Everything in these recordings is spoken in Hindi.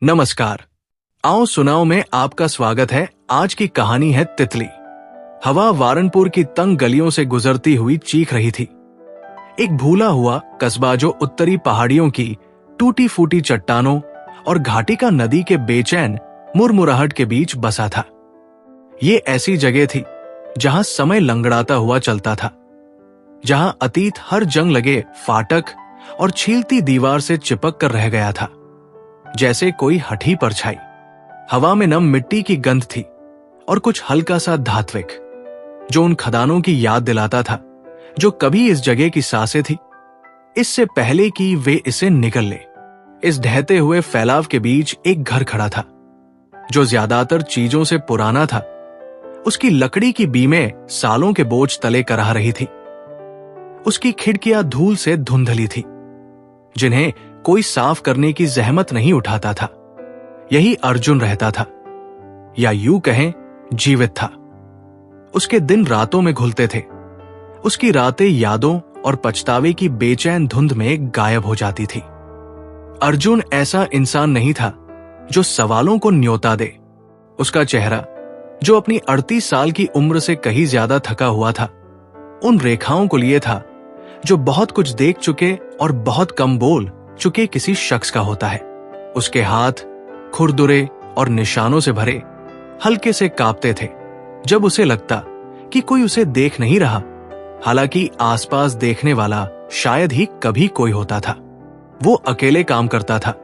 नमस्कार। आओ सुनाओ में आपका स्वागत है। आज की कहानी है तितली। हवा वारनपुर की तंग गलियों से गुजरती हुई चीख रही थी। एक भूला हुआ कस्बा जो उत्तरी पहाड़ियों की टूटी फूटी चट्टानों और घाटिका नदी के बेचैन मुरमुराहट के बीच बसा था। ये ऐसी जगह थी जहां समय लंगड़ाता हुआ चलता था, जहां अतीत हर जंग लगे फाटक और छीलती दीवार से चिपक कर रह गया था, जैसे कोई हठी परछाई। हवा में नम मिट्टी की गंध थी और कुछ हल्का सा धात्विक, जो उन खदानों की याद दिलाता था जो कभी इस जगह की सांसें थी, इससे पहले कि वे इसे निगल ले। इस ढहते हुए फैलाव के बीच एक घर खड़ा था, जो ज्यादातर चीजों से पुराना था। उसकी लकड़ी की बीमें सालों के बोझ तले कराह रही थी। उसकी खिड़कियां धूल से धुंधली थी, जिन्हें कोई साफ करने की जहमत नहीं उठाता था। यही अर्जुन रहता था, या यूं कहें जीवित था। उसके दिन रातों में घुलते थे। उसकी रातें यादों और पछतावे की बेचैन धुंध में गायब हो जाती थी। अर्जुन ऐसा इंसान नहीं था जो सवालों को न्योता दे। उसका चेहरा, जो अपनी 38 साल की उम्र से कहीं ज्यादा थका हुआ था, उन रेखाओं को लिए था जो बहुत कुछ देख चुके और बहुत कम बोल चुके किसी शख्स का होता है। उसके हाथ खुरदुरे और निशानों से भरे, हल्के से कांपते थे जब उसे लगता कि कोई उसे देख नहीं रहा, हालांकि आसपास देखने वाला शायद ही कभी कोई होता था। वो अकेले काम करता था,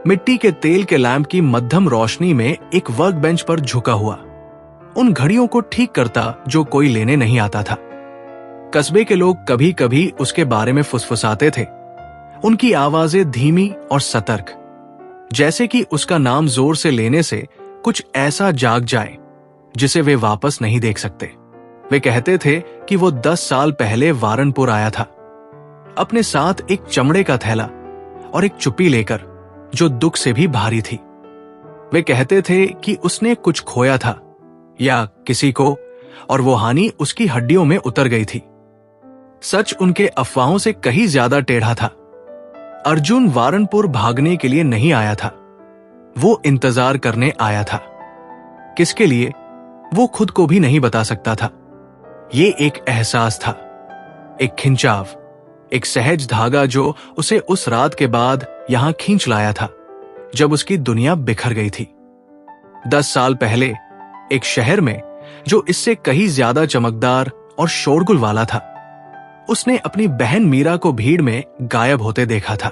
मिट्टी के तेल के लैंप की मध्यम रोशनी में एक वर्क बेंच पर झुका हुआ, उन घड़ियों को ठीक करता जो कोई लेने नहीं आता था। कस्बे के लोग कभी कभी उसके बारे में फुसफुसाते थे, उनकी आवाजें धीमी और सतर्क, जैसे कि उसका नाम जोर से लेने से कुछ ऐसा जाग जाए जिसे वे वापस नहीं देख सकते। वे कहते थे कि वो 10 साल पहले वारनपुर आया था, अपने साथ एक चमड़े का थैला और एक चुप्पी लेकर, जो दुख से भी भारी थी। वे कहते थे कि उसने कुछ खोया था या किसी को, और वो हानि उसकी हड्डियों में उतर गई थी। सच उनके अफवाहों से कहीं ज्यादा टेढ़ा था। अर्जुन वारनपुर भागने के लिए नहीं आया था, वो इंतजार करने आया था। किसके लिए, वो खुद को भी नहीं बता सकता था। ये एक एहसास था, एक खिंचाव, एक सहज धागा जो उसे उस रात के बाद यहां खींच लाया था जब उसकी दुनिया बिखर गई थी। 10 साल पहले एक शहर में जो इससे कहीं ज्यादा चमकदार और शोरगुल वाला था, उसने अपनी बहन मीरा को भीड़ में गायब होते देखा था।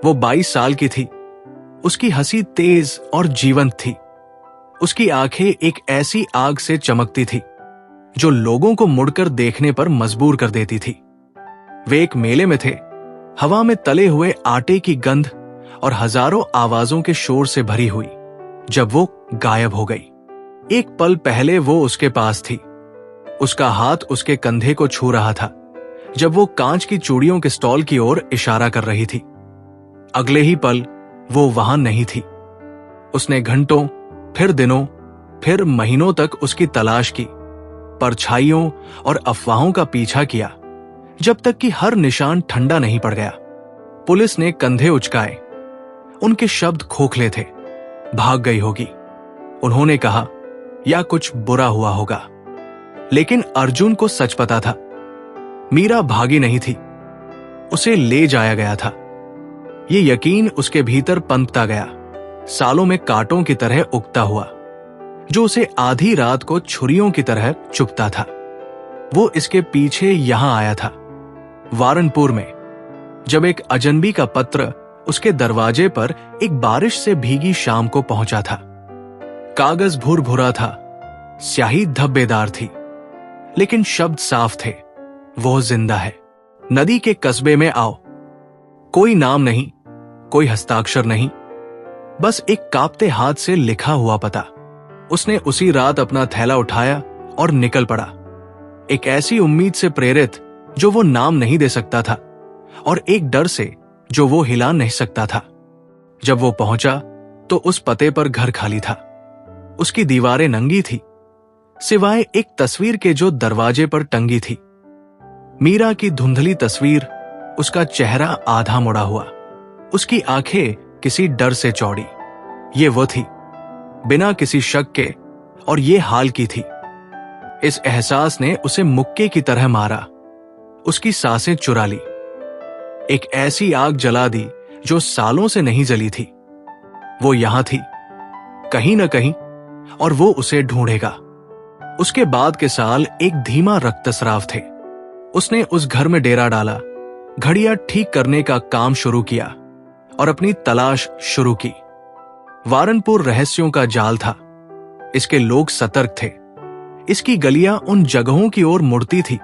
वो 22 साल की थी। उसकी हंसी तेज और जीवंत थी। उसकी आंखें एक ऐसी आग से चमकती थी जो लोगों को मुड़कर देखने पर मजबूर कर देती थी। वे एक मेले में थे, हवा में तले हुए आटे की गंध और हजारों आवाजों के शोर से भरी हुई, जब वो गायब हो गई। एक पल पहले वो उसके पास थी, उसका हाथ उसके कंधे को छू रहा था जब वो कांच की चूड़ियों के स्टॉल की ओर इशारा कर रही थी। अगले ही पल वो वहां नहीं थी। उसने घंटों, फिर दिनों, फिर महीनों तक उसकी तलाश की, परछाइयों और अफवाहों का पीछा किया, जब तक कि हर निशान ठंडा नहीं पड़ गया। पुलिस ने कंधे उचकाए, उनके शब्द खोखले थे। भाग गई होगी, उन्होंने कहा, या कुछ बुरा हुआ होगा। लेकिन अर्जुन को सच पता था, मीरा भागी नहीं थी, उसे ले जाया गया था। ये यकीन उसके भीतर पनपता गया, सालों में कांटों की तरह उगता हुआ, जो उसे आधी रात को छुरियों की तरह चुभता था। वो इसके पीछे यहां आया था, वारनपुर में, जब एक अजनबी का पत्र उसके दरवाजे पर एक बारिश से भीगी शाम को पहुंचा था। कागज भुरभुरा था, स्याही धब्बेदार थी, लेकिन शब्द साफ थे, वो जिंदा है। नदी के कस्बे में आओ। कोई नाम नहीं, कोई हस्ताक्षर नहीं, बस एक कांपते हाथ से लिखा हुआ पता। उसने उसी रात अपना थैला उठाया और निकल पड़ा, एक ऐसी उम्मीद से प्रेरित जो वो नाम नहीं दे सकता था, और एक डर से जो वो हिला नहीं सकता था। जब वो पहुंचा तो उस पते पर घर खाली था। उसकी दीवारें नंगी थी, सिवाय एक तस्वीर के जो दरवाजे पर टंगी थी। मीरा की धुंधली तस्वीर, उसका चेहरा आधा मुड़ा हुआ, उसकी आंखें किसी डर से चौड़ी। ये वो थी, बिना किसी शक के, और ये हाल की थी। इस एहसास ने उसे मुक्के की तरह मारा, उसकी सांसें चुरा ली। एक ऐसी आग जला दी जो सालों से नहीं जली थी। वो यहां थी, कहीं ना कहीं, और वो उसे ढूंढेगा। उसके बाद के साल एक धीमा रक्तस्राव थे। उसने उस घर में डेरा डाला, घड़ियां ठीक करने का काम शुरू किया और अपनी तलाश शुरू की। वारनपुर रहस्यों का जाल था। इसके लोग सतर्क थे। इसकी गलियां उन जगहों की ओर मुड़ती थी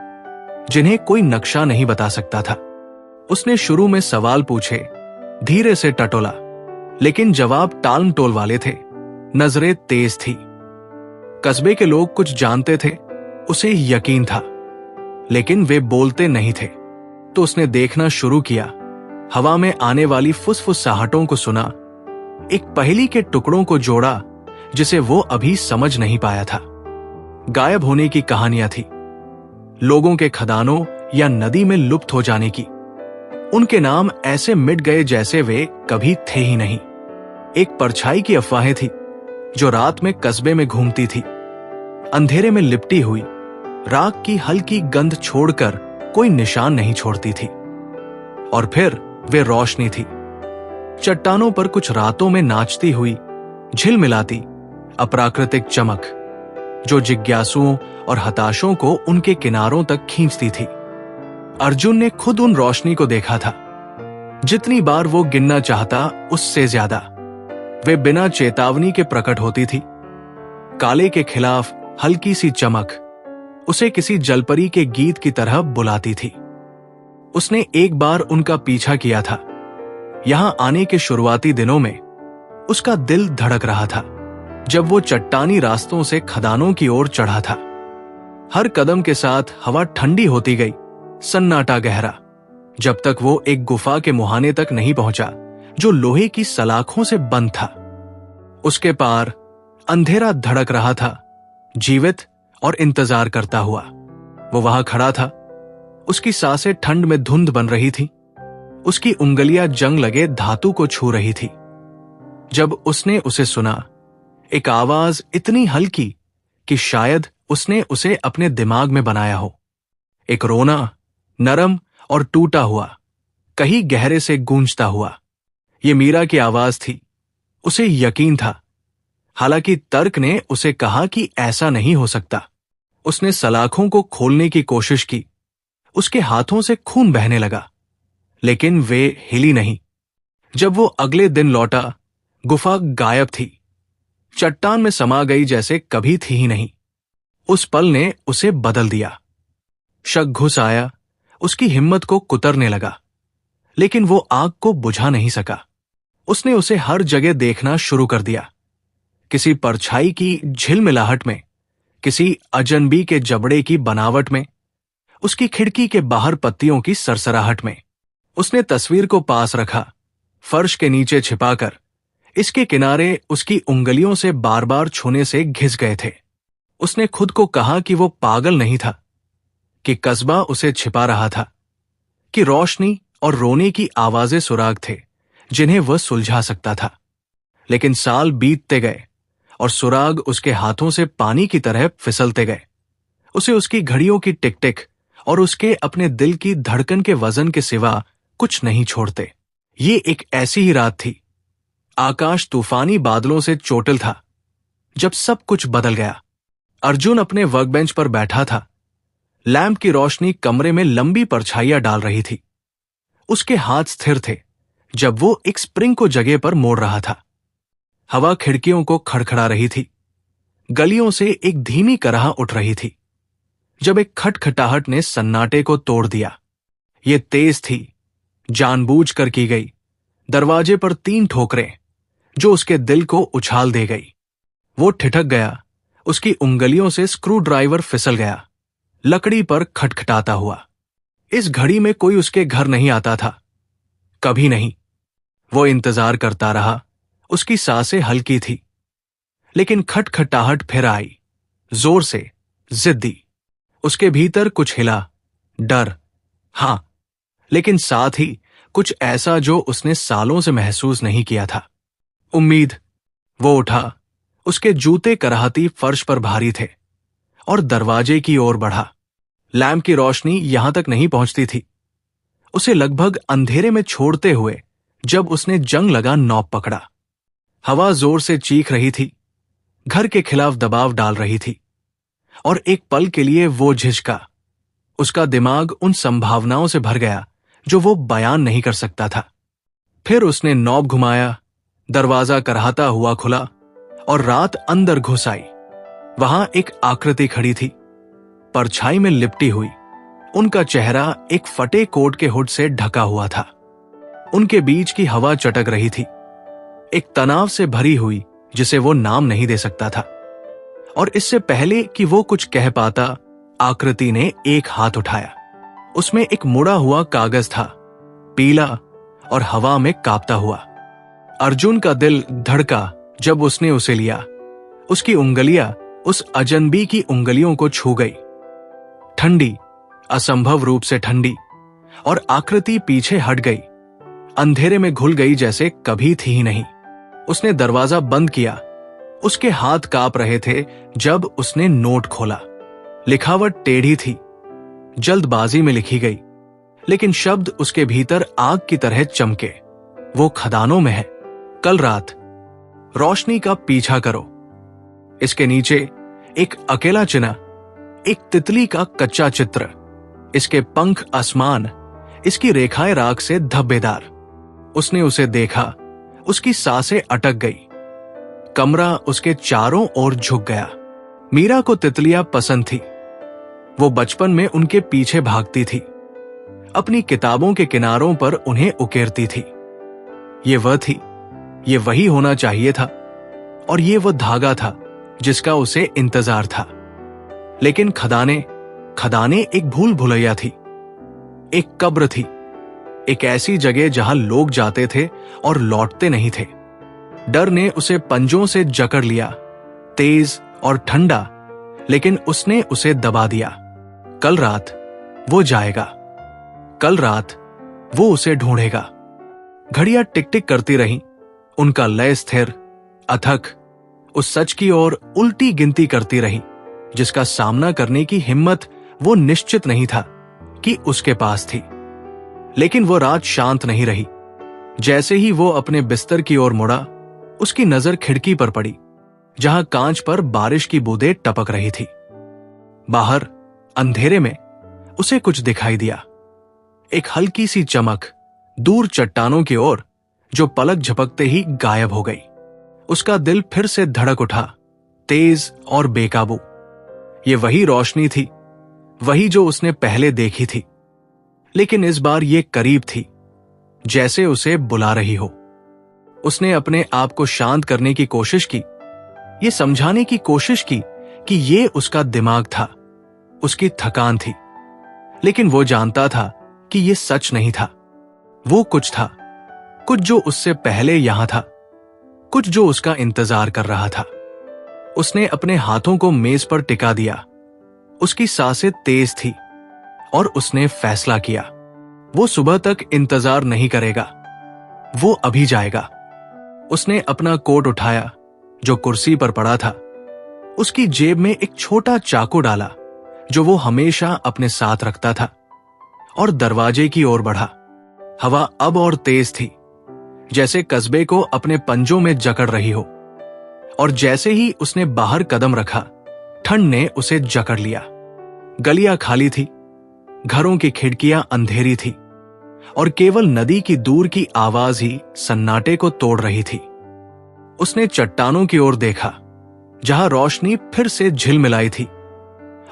जिन्हें कोई नक्शा नहीं बता सकता था। उसने शुरू में सवाल पूछे, धीरे से टटोला, लेकिन जवाब टाल मटोल वाले थे। नजरें तेज थी। कस्बे के लोग कुछ जानते थे, उसे यकीन था, लेकिन वे बोलते नहीं थे। तो उसने देखना शुरू किया। हवा में आने वाली फुसफुसाहटों को सुना, एक पहेली के टुकड़ों को जोड़ा जिसे वो अभी समझ नहीं पाया था। गायब होने की कहानियां थी, लोगों के खदानों या नदी में लुप्त हो जाने की। उनके नाम ऐसे मिट गए जैसे वे कभी थे ही नहीं। एक परछाई की अफवाहें थी जो रात में कस्बे में घूमती थी, अंधेरे में लिपटी हुई, राख की हल्की गंध छोड़कर कोई निशान नहीं छोड़ती थी। और फिर वे रोशनी थी, चट्टानों पर कुछ रातों में नाचती हुई, झिलमिलाती, अप्राकृतिक चमक, जो जिज्ञासुओं और हताशों को उनके किनारों तक खींचती थी। अर्जुन ने खुद उन रोशनी को देखा था। जितनी बार वो गिनना चाहता, उससे ज्यादा। वे बिना चेतावनी के प्रकट होती थी। काले के खिलाफ हल्की सी चमक उसे किसी जलपरी के गीत की तरह बुलाती थी। उसने एक बार उनका पीछा किया था। यहां आने के शुरुआती दिनों में उसका दिल धड़क रहा था, जब वो चट्टानी रास्तों से खदानों की ओर चढ़ा था। हर कदम के साथ हवा ठंडी होती गई, सन्नाटा गहरा, जब तक वो एक गुफा के मुहाने तक नहीं पहुंचा जो लोहे की सलाखों से बंद था। उसके पार अंधेरा धड़क रहा था, जीवित और इंतजार करता हुआ। वो वहां खड़ा था। उसकी सांसें ठंड में धुंध बन रही थी। उसकी उंगलियां जंग लगे धातु को छू रही थी। जब उसने उसे सुना, एक आवाज इतनी हल्की कि शायद उसने उसे अपने दिमाग में बनाया हो। एक रोना, नरम और टूटा हुआ, कहीं गहरे से गूंजता हुआ। ये मीरा की आवाज थी। उसे यकीन था, हालांकि तर्क ने उसे कहा कि ऐसा नहीं हो सकता। उसने सलाखों को खोलने की कोशिश की। उसके हाथों से खून बहने लगा, लेकिन वे हिली नहीं। जब वो अगले दिन लौटा, गुफा गायब थी, चट्टान में समा गई जैसे कभी थी ही नहीं। उस पल ने उसे बदल दिया। शक घुस आया, उसकी हिम्मत को कुतरने लगा, लेकिन वो आग को बुझा नहीं सका। उसने उसे हर जगह देखना शुरू कर दिया, किसी परछाई की झिलमिलाहट में, किसी अजनबी के जबड़े की बनावट में, उसकी खिड़की के बाहर पत्तियों की सरसराहट में। उसने तस्वीर को पास रखा, फर्श के नीचे छिपाकर। इसके किनारे उसकी उंगलियों से बार बार छूने से घिस गए थे। उसने खुद को कहा कि वो पागल नहीं था, कि कस्बा उसे छिपा रहा था, कि रोशनी और रोने की आवाजें सुराग थे जिन्हें वह सुलझा सकता था। लेकिन साल बीतते गए और सुराग उसके हाथों से पानी की तरह फिसलते गए। उसे उसकी घड़ियों की टिक टिक और उसके अपने दिल की धड़कन के वजन के सिवा कुछ नहीं छोड़ते। ये एक ऐसी ही रात थी, आकाश तूफानी बादलों से चोटिल था, जब सब कुछ बदल गया। अर्जुन अपने वर्कबेंच पर बैठा था। लैंप की रोशनी कमरे में लंबी परछाइयां डाल रही थी। उसके हाथ स्थिर थे जब वो एक स्प्रिंग को जगह पर मोड़ रहा था। हवा खिड़कियों को खड़खड़ा रही थी। गलियों से एक धीमी कराह उठ रही थी, जब एक खटखटाहट ने सन्नाटे को तोड़ दिया। ये तेज थी, जानबूझकर की गई। दरवाजे पर 3 ठोकरें जो उसके दिल को उछाल दे गई। वो ठिठक गया। उसकी उंगलियों से स्क्रू ड्राइवर फिसल गया, लकड़ी पर खटखटाता हुआ। इस घड़ी में कोई उसके घर नहीं आता था, कभी नहीं। वो इंतजार करता रहा। उसकी सांसें हल्की थी, लेकिन खटखटाहट फिर आई, जोर से, जिद्दी। उसके भीतर कुछ हिला, डर, हां, लेकिन साथ ही कुछ ऐसा जो उसने सालों से महसूस नहीं किया था, उम्मीद। वो उठा, उसके जूते कराहती फर्श पर भारी थे, और दरवाजे की ओर बढ़ा। लैंप की रोशनी यहां तक नहीं पहुंचती थी। उसे लगभग अंधेरे में छोड़ते हुए जब उसने जंग लगा नॉब पकड़ा। हवा जोर से चीख रही थी, घर के खिलाफ दबाव डाल रही थी, और एक पल के लिए वो झिझका। उसका दिमाग उन संभावनाओं से भर गया जो वो बयान नहीं कर सकता था। फिर उसने नॉब घुमाया, दरवाजा कराहता हुआ खुला, और रात अंदर घुस आई। वहां एक आकृति खड़ी थी, परछाई में लिपटी हुई। उनका चेहरा एक फटे कोट के हुड से ढका हुआ था। उनके बीच की हवा चटक रही थी, एक तनाव से भरी हुई जिसे वो नाम नहीं दे सकता था। और इससे पहले कि वो कुछ कह पाता, आकृति ने एक हाथ उठाया। उसमें एक मुड़ा हुआ कागज था, पीला और हवा में कांपता हुआ। अर्जुन का दिल धड़का जब उसने उसे लिया। उसकी उंगलियां उस अजनबी की उंगलियों को छू गई, ठंडी, असंभव रूप से ठंडी, और आकृति पीछे हट गई, अंधेरे में घुल गई जैसे कभी थी ही नहीं। उसने दरवाजा बंद किया। उसके हाथ कांप रहे थे जब उसने नोट खोला। लिखावट टेढ़ी थी, जल्दबाजी में लिखी गई, लेकिन शब्द उसके भीतर आग की तरह चमके। वो खदानों में है, कल रात, रोशनी का पीछा करो। इसके नीचे एक अकेला चिन्ह, एक तितली का कच्चा चित्र, इसके पंख आसमान, इसकी रेखाएं राख से धब्बेदार। उसने उसे देखा, उसकी सांसें अटक गई। कमरा उसके चारों ओर झुक गया। मीरा को तितलियां पसंद थी। वो बचपन में उनके पीछे भागती थी, अपनी किताबों के किनारों पर उन्हें उकेरती थी। ये वह थी, ये वही होना चाहिए था, और ये वह धागा था जिसका उसे इंतजार था। लेकिन खदाने एक भूल भुलैया थी, एक कब्र थी, एक ऐसी जगह जहां लोग जाते थे और लौटते नहीं थे। डर ने उसे पंजों से जकड़ लिया, तेज और ठंडा, लेकिन उसने उसे दबा दिया। कल रात वो जाएगा, कल रात वो उसे ढूंढेगा। घड़ियां टिक टिक करती रहीं, उनका लय स्थिर, अथक, उस सच की ओर उल्टी गिनती करती रही जिसका सामना करने की हिम्मत वो निश्चित नहीं था कि उसके पास थी। लेकिन वो रात शांत नहीं रही। जैसे ही वो अपने बिस्तर की ओर मुड़ा, उसकी नजर खिड़की पर पड़ी, जहां कांच पर बारिश की बूंदें टपक रही थी। बाहर अंधेरे में उसे कुछ दिखाई दिया, एक हल्की सी चमक दूर चट्टानों की ओर, जो पलक झपकते ही गायब हो गई। उसका दिल फिर से धड़क उठा, तेज और बेकाबू। ये वही रोशनी थी, वही जो उसने पहले देखी थी, लेकिन इस बार ये करीब थी, जैसे उसे बुला रही हो। उसने अपने आप को शांत करने की कोशिश की, ये समझाने की कोशिश की कि ये उसका दिमाग था, उसकी थकान थी। लेकिन वो जानता था कि ये सच नहीं था। वो कुछ था, कुछ जो उससे पहले यहां था, कुछ जो उसका इंतजार कर रहा था। उसने अपने हाथों को मेज पर टिका दिया। उसकी सांसें तेज थी, और उसने फैसला किया, वो सुबह तक इंतजार नहीं करेगा, वो अभी जाएगा। उसने अपना कोट उठाया जो कुर्सी पर पड़ा था, उसकी जेब में एक छोटा चाकू डाला जो वो हमेशा अपने साथ रखता था, और दरवाजे की ओर बढ़ा। हवा अब और तेज थी, जैसे कस्बे को अपने पंजों में जकड़ रही हो। और जैसे ही उसने बाहर कदम रखा, ठंड ने उसे जकड़ लिया। गलियां खाली थी, घरों की खिड़कियां अंधेरी थी, और केवल नदी की दूर की आवाज ही सन्नाटे को तोड़ रही थी। उसने चट्टानों की ओर देखा, जहां रोशनी फिर से झिलमिलाई थी,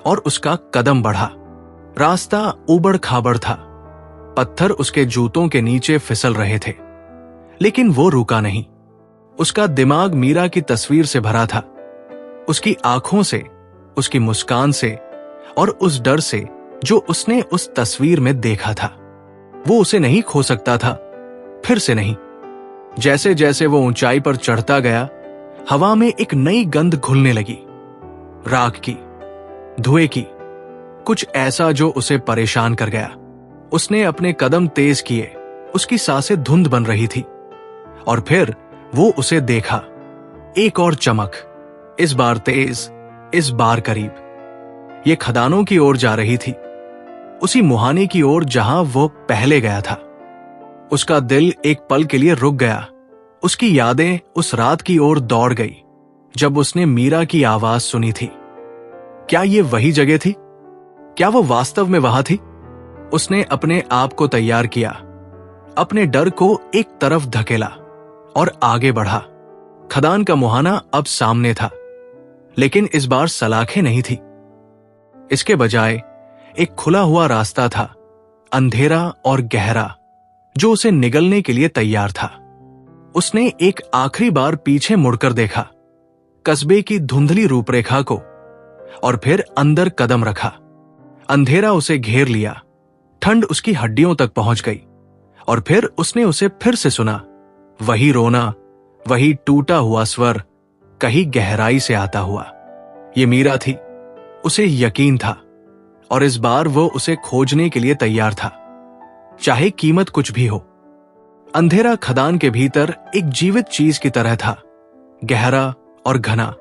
और उसका कदम बढ़ा। रास्ता ऊबड़ खाबड़ था, पत्थर उसके जूतों के नीचे फिसल रहे थे, लेकिन वो रुका नहीं। उसका दिमाग मीरा की तस्वीर से भरा था, उसकी आंखों से, उसकी मुस्कान से, और उस डर से जो उसने उस तस्वीर में देखा था। वो उसे नहीं खो सकता था, फिर से नहीं। जैसे जैसे वो ऊंचाई पर चढ़ता गया, हवा में एक नई गंध घुलने लगी, राख की, धुएं की, कुछ ऐसा जो उसे परेशान कर गया। उसने अपने कदम तेज किए, उसकी सांसें धुंध बन रही थी, और फिर वो उसे देखा, एक और चमक, इस बार तेज, इस बार करीब। ये खदानों की ओर जा रही थी, उसी मुहाने की ओर जहां वो पहले गया था। उसका दिल एक पल के लिए रुक गया। उसकी यादें उस रात की ओर दौड़ गई जब उसने मीरा की आवाज सुनी थी। क्या ये वही जगह थी? क्या वो वास्तव में वहां थी? उसने अपने आप को तैयार किया, अपने डर को एक तरफ धकेला और आगे बढ़ा। खदान का मुहाना अब सामने था, लेकिन इस बार सलाखें नहीं थी। इसके बजाय एक खुला हुआ रास्ता था, अंधेरा और गहरा, जो उसे निगलने के लिए तैयार था। उसने एक आखिरी बार पीछे मुड़कर देखा, कस्बे की धुंधली रूपरेखा को, और फिर अंदर कदम रखा। अंधेरा उसे घेर लिया, ठंड उसकी हड्डियों तक पहुंच गई, और फिर उसने उसे फिर से सुना। वही रोना, वही टूटा हुआ स्वर, कहीं गहराई से आता हुआ। ये मीरा थी, उसे यकीन था, और इस बार वो उसे खोजने के लिए तैयार था, चाहे कीमत कुछ भी हो। अंधेरा खदान के भीतर एक जीवित चीज की तरह था, गहरा और घना,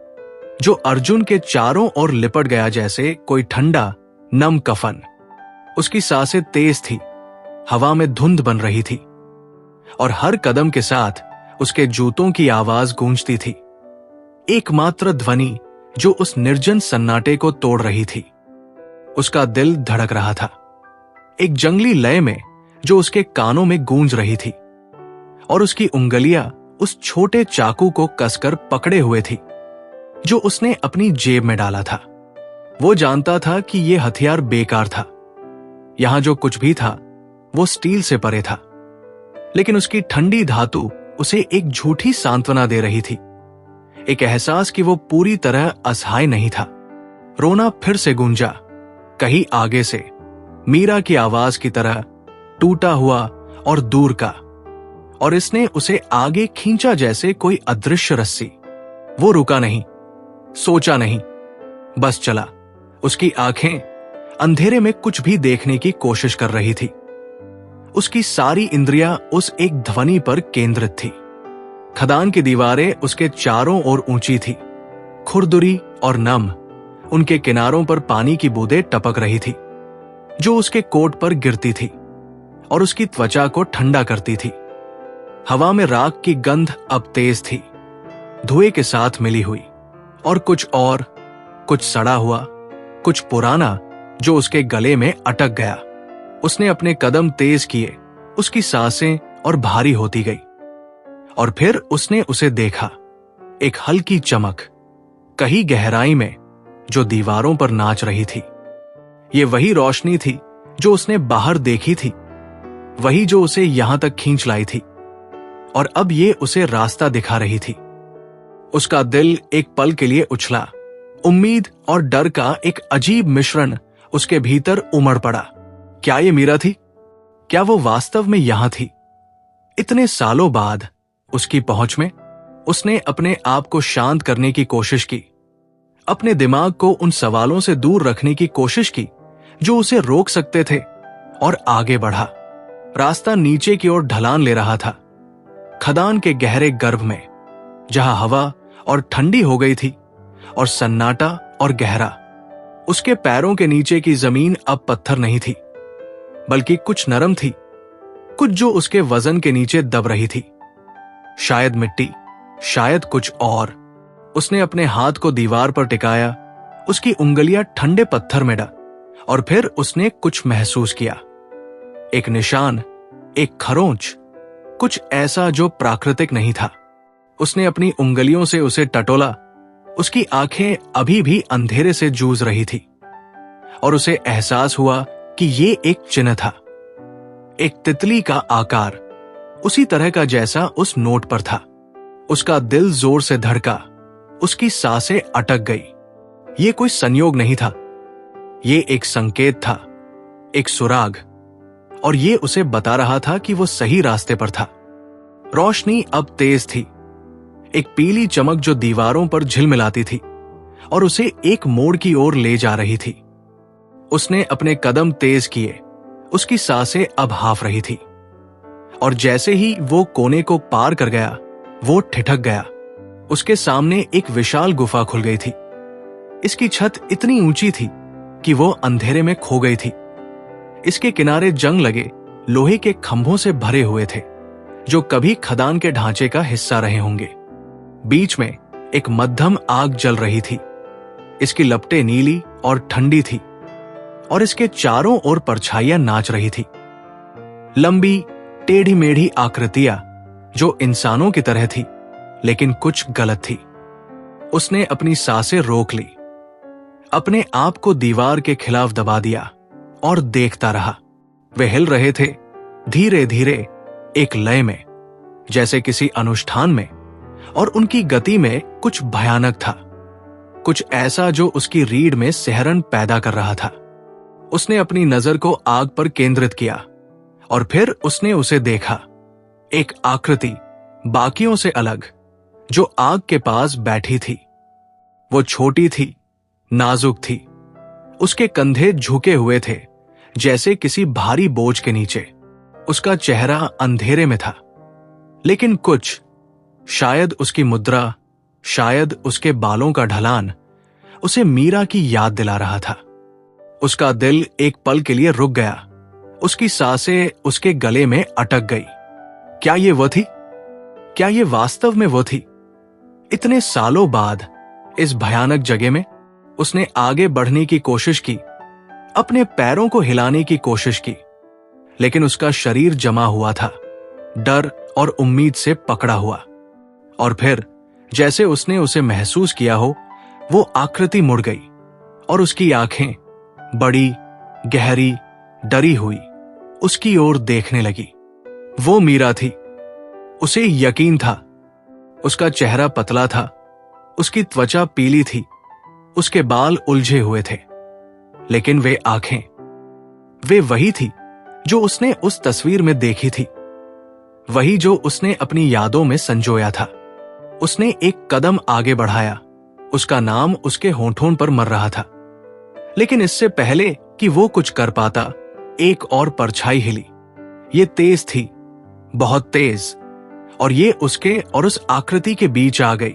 जो अर्जुन के चारों ओर लिपट गया जैसे कोई ठंडा नम कफन। उसकी सांसें तेज थी, हवा में धुंध बन रही थी, और हर कदम के साथ उसके जूतों की आवाज गूंजती थी, एकमात्र ध्वनि जो उस निर्जन सन्नाटे को तोड़ रही थी। उसका दिल धड़क रहा था, एक जंगली लय में जो उसके कानों में गूंज रही थी, और उसकी उंगलियां उस छोटे चाकू को कसकर पकड़े हुए थी जो उसने अपनी जेब में डाला था। वो जानता था कि यह हथियार बेकार था। यहां जो कुछ भी था वो स्टील से परे था, लेकिन उसकी ठंडी धातु उसे एक झूठी सांत्वना दे रही थी, एक एहसास कि वो पूरी तरह असहाय नहीं था। रोना फिर से गूंजा, कहीं आगे से, मीरा की आवाज की तरह, टूटा हुआ और दूर का, और इसने उसे आगे खींचा जैसे कोई अदृश्य रस्सी। वो रुका नहीं, सोचा नहीं, बस चला। उसकी आंखें अंधेरे में कुछ भी देखने की कोशिश कर रही थी। उसकी सारी इंद्रियां उस एक ध्वनि पर केंद्रित थी। खदान की दीवारें उसके चारों ओर ऊंची थी, खुरदुरी और नम। उनके किनारों पर पानी की बूंदें टपक रही थी, जो उसके कोट पर गिरती थी और उसकी त्वचा को ठंडा करती थी। हवा में राख की गंध अब तेज थी, धुएं के साथ मिली हुई, और कुछ सड़ा हुआ, कुछ पुराना जो उसके गले में अटक गया। उसने अपने कदम तेज किए, उसकी सांसें और भारी होती गई, और फिर उसने उसे देखा, एक हल्की चमक, कहीं गहराई में, जो दीवारों पर नाच रही थी। ये वही रोशनी थी जो उसने बाहर देखी थी, वही जो उसे यहां तक खींच लाई थी, और अब ये उसे रास्ता दिखा रही थी। उसका दिल एक पल के लिए उछला, उम्मीद और डर का एक अजीब मिश्रण उसके भीतर उमड़ पड़ा। क्या ये मीरा थी? क्या वो वास्तव में यहां थी? इतने सालों बाद उसकी पहुंच में उसने अपने आप को शांत करने की कोशिश की, अपने दिमाग को उन सवालों से दूर रखने की कोशिश की जो उसे रोक सकते थे, और आगे बढ़ा। रास्ता नीचे की ओर ढलान ले रहा था, खदान के गहरे गर्भ में, जहां हवा और ठंडी हो गई थी और सन्नाटा और गहरा। उसके पैरों के नीचे की जमीन अब पत्थर नहीं थी, बल्कि कुछ नरम थी, कुछ जो उसके वजन के नीचे दब रही थी। शायद मिट्टी, शायद कुछ और। उसने अपने हाथ को दीवार पर टिकाया, उसकी उंगलियां ठंडे पत्थर में डा, और फिर उसने कुछ महसूस किया, एक निशान, एक खरोंच, कुछ ऐसा जो प्राकृतिक नहीं था। उसने अपनी उंगलियों से उसे टटोला। उसकी आंखें अभी भी अंधेरे से जूझ रही थी, और उसे एहसास हुआ कि ये एक चिन्ह था, एक तितली का आकार, उसी तरह का जैसा उस नोट पर था। उसका दिल जोर से धड़का, उसकी सांसें अटक गई। ये कोई संयोग नहीं था, ये एक संकेत था, एक सुराग, और ये उसे बता रहा था कि वो सही रास्ते पर था। रोशनी अब तेज थी, एक पीली चमक जो दीवारों पर झिलमिलाती थी और उसे एक मोड़ की ओर ले जा रही थी। उसने अपने कदम तेज किए, उसकी सांसें अब हाफ रही थी, और जैसे ही वो कोने को पार कर गया, वो ठिठक गया। उसके सामने एक विशाल गुफा खुल गई थी। इसकी छत इतनी ऊंची थी कि वो अंधेरे में खो गई थी। इसके किनारे जंग लगे लोहे के खंभों से भरे हुए थे, जो कभी खदान के ढांचे का हिस्सा रहे होंगे। बीच में एक मध्यम आग जल रही थी। इसकी लपटें नीली और ठंडी थी और इसके चारों ओर परछाइयां नाच रही थी। लंबी टेढ़ी मेढ़ी आकृतियां जो इंसानों की तरह थी, लेकिन कुछ गलत थी। उसने अपनी सांसें रोक ली, अपने आप को दीवार के खिलाफ दबा दिया और देखता रहा। वे हिल रहे थे, धीरे धीरे, एक लय में, जैसे किसी अनुष्ठान में, और उनकी गति में कुछ भयानक था, कुछ ऐसा जो उसकी रीढ़ में सिहरन पैदा कर रहा था। उसने अपनी नजर को आग पर केंद्रित किया और फिर उसने उसे देखा, एक आकृति बाकियों से अलग, जो आग के पास बैठी थी। वो छोटी थी, नाजुक थी, उसके कंधे झुके हुए थे जैसे किसी भारी बोझ के नीचे। उसका चेहरा अंधेरे में था, लेकिन कुछ, शायद उसकी मुद्रा, शायद उसके बालों का ढलान, उसे मीरा की याद दिला रहा था। उसका दिल एक पल के लिए रुक गया, उसकी सांसें उसके गले में अटक गई। क्या ये वो थी? क्या ये वास्तव में वो थी? इतने सालों बाद इस भयानक जगह में उसने आगे बढ़ने की कोशिश की, अपने पैरों को हिलाने की कोशिश की, लेकिन उसका शरीर जमा हुआ था, डर और उम्मीद से पकड़ा हुआ। और फिर जैसे उसने उसे महसूस किया हो, वो आकृति मुड़ गई और उसकी आंखें बड़ी, गहरी, डरी हुई उसकी ओर देखने लगी। वो मीरा थी, उसे यकीन था। उसका चेहरा पतला था, उसकी त्वचा पीली थी, उसके बाल उलझे हुए थे, लेकिन वे आंखें, वे वही थी जो उसने उस तस्वीर में देखी थी, वही जो उसने अपनी यादों में संजोया था। उसने एक कदम आगे बढ़ाया, उसका नाम उसके होठों पर मर रहा था, लेकिन इससे पहले कि वो कुछ कर पाता, एक और परछाई हिली। ये तेज थी, बहुत तेज, और ये उसके और उस आकृति के बीच आ गई।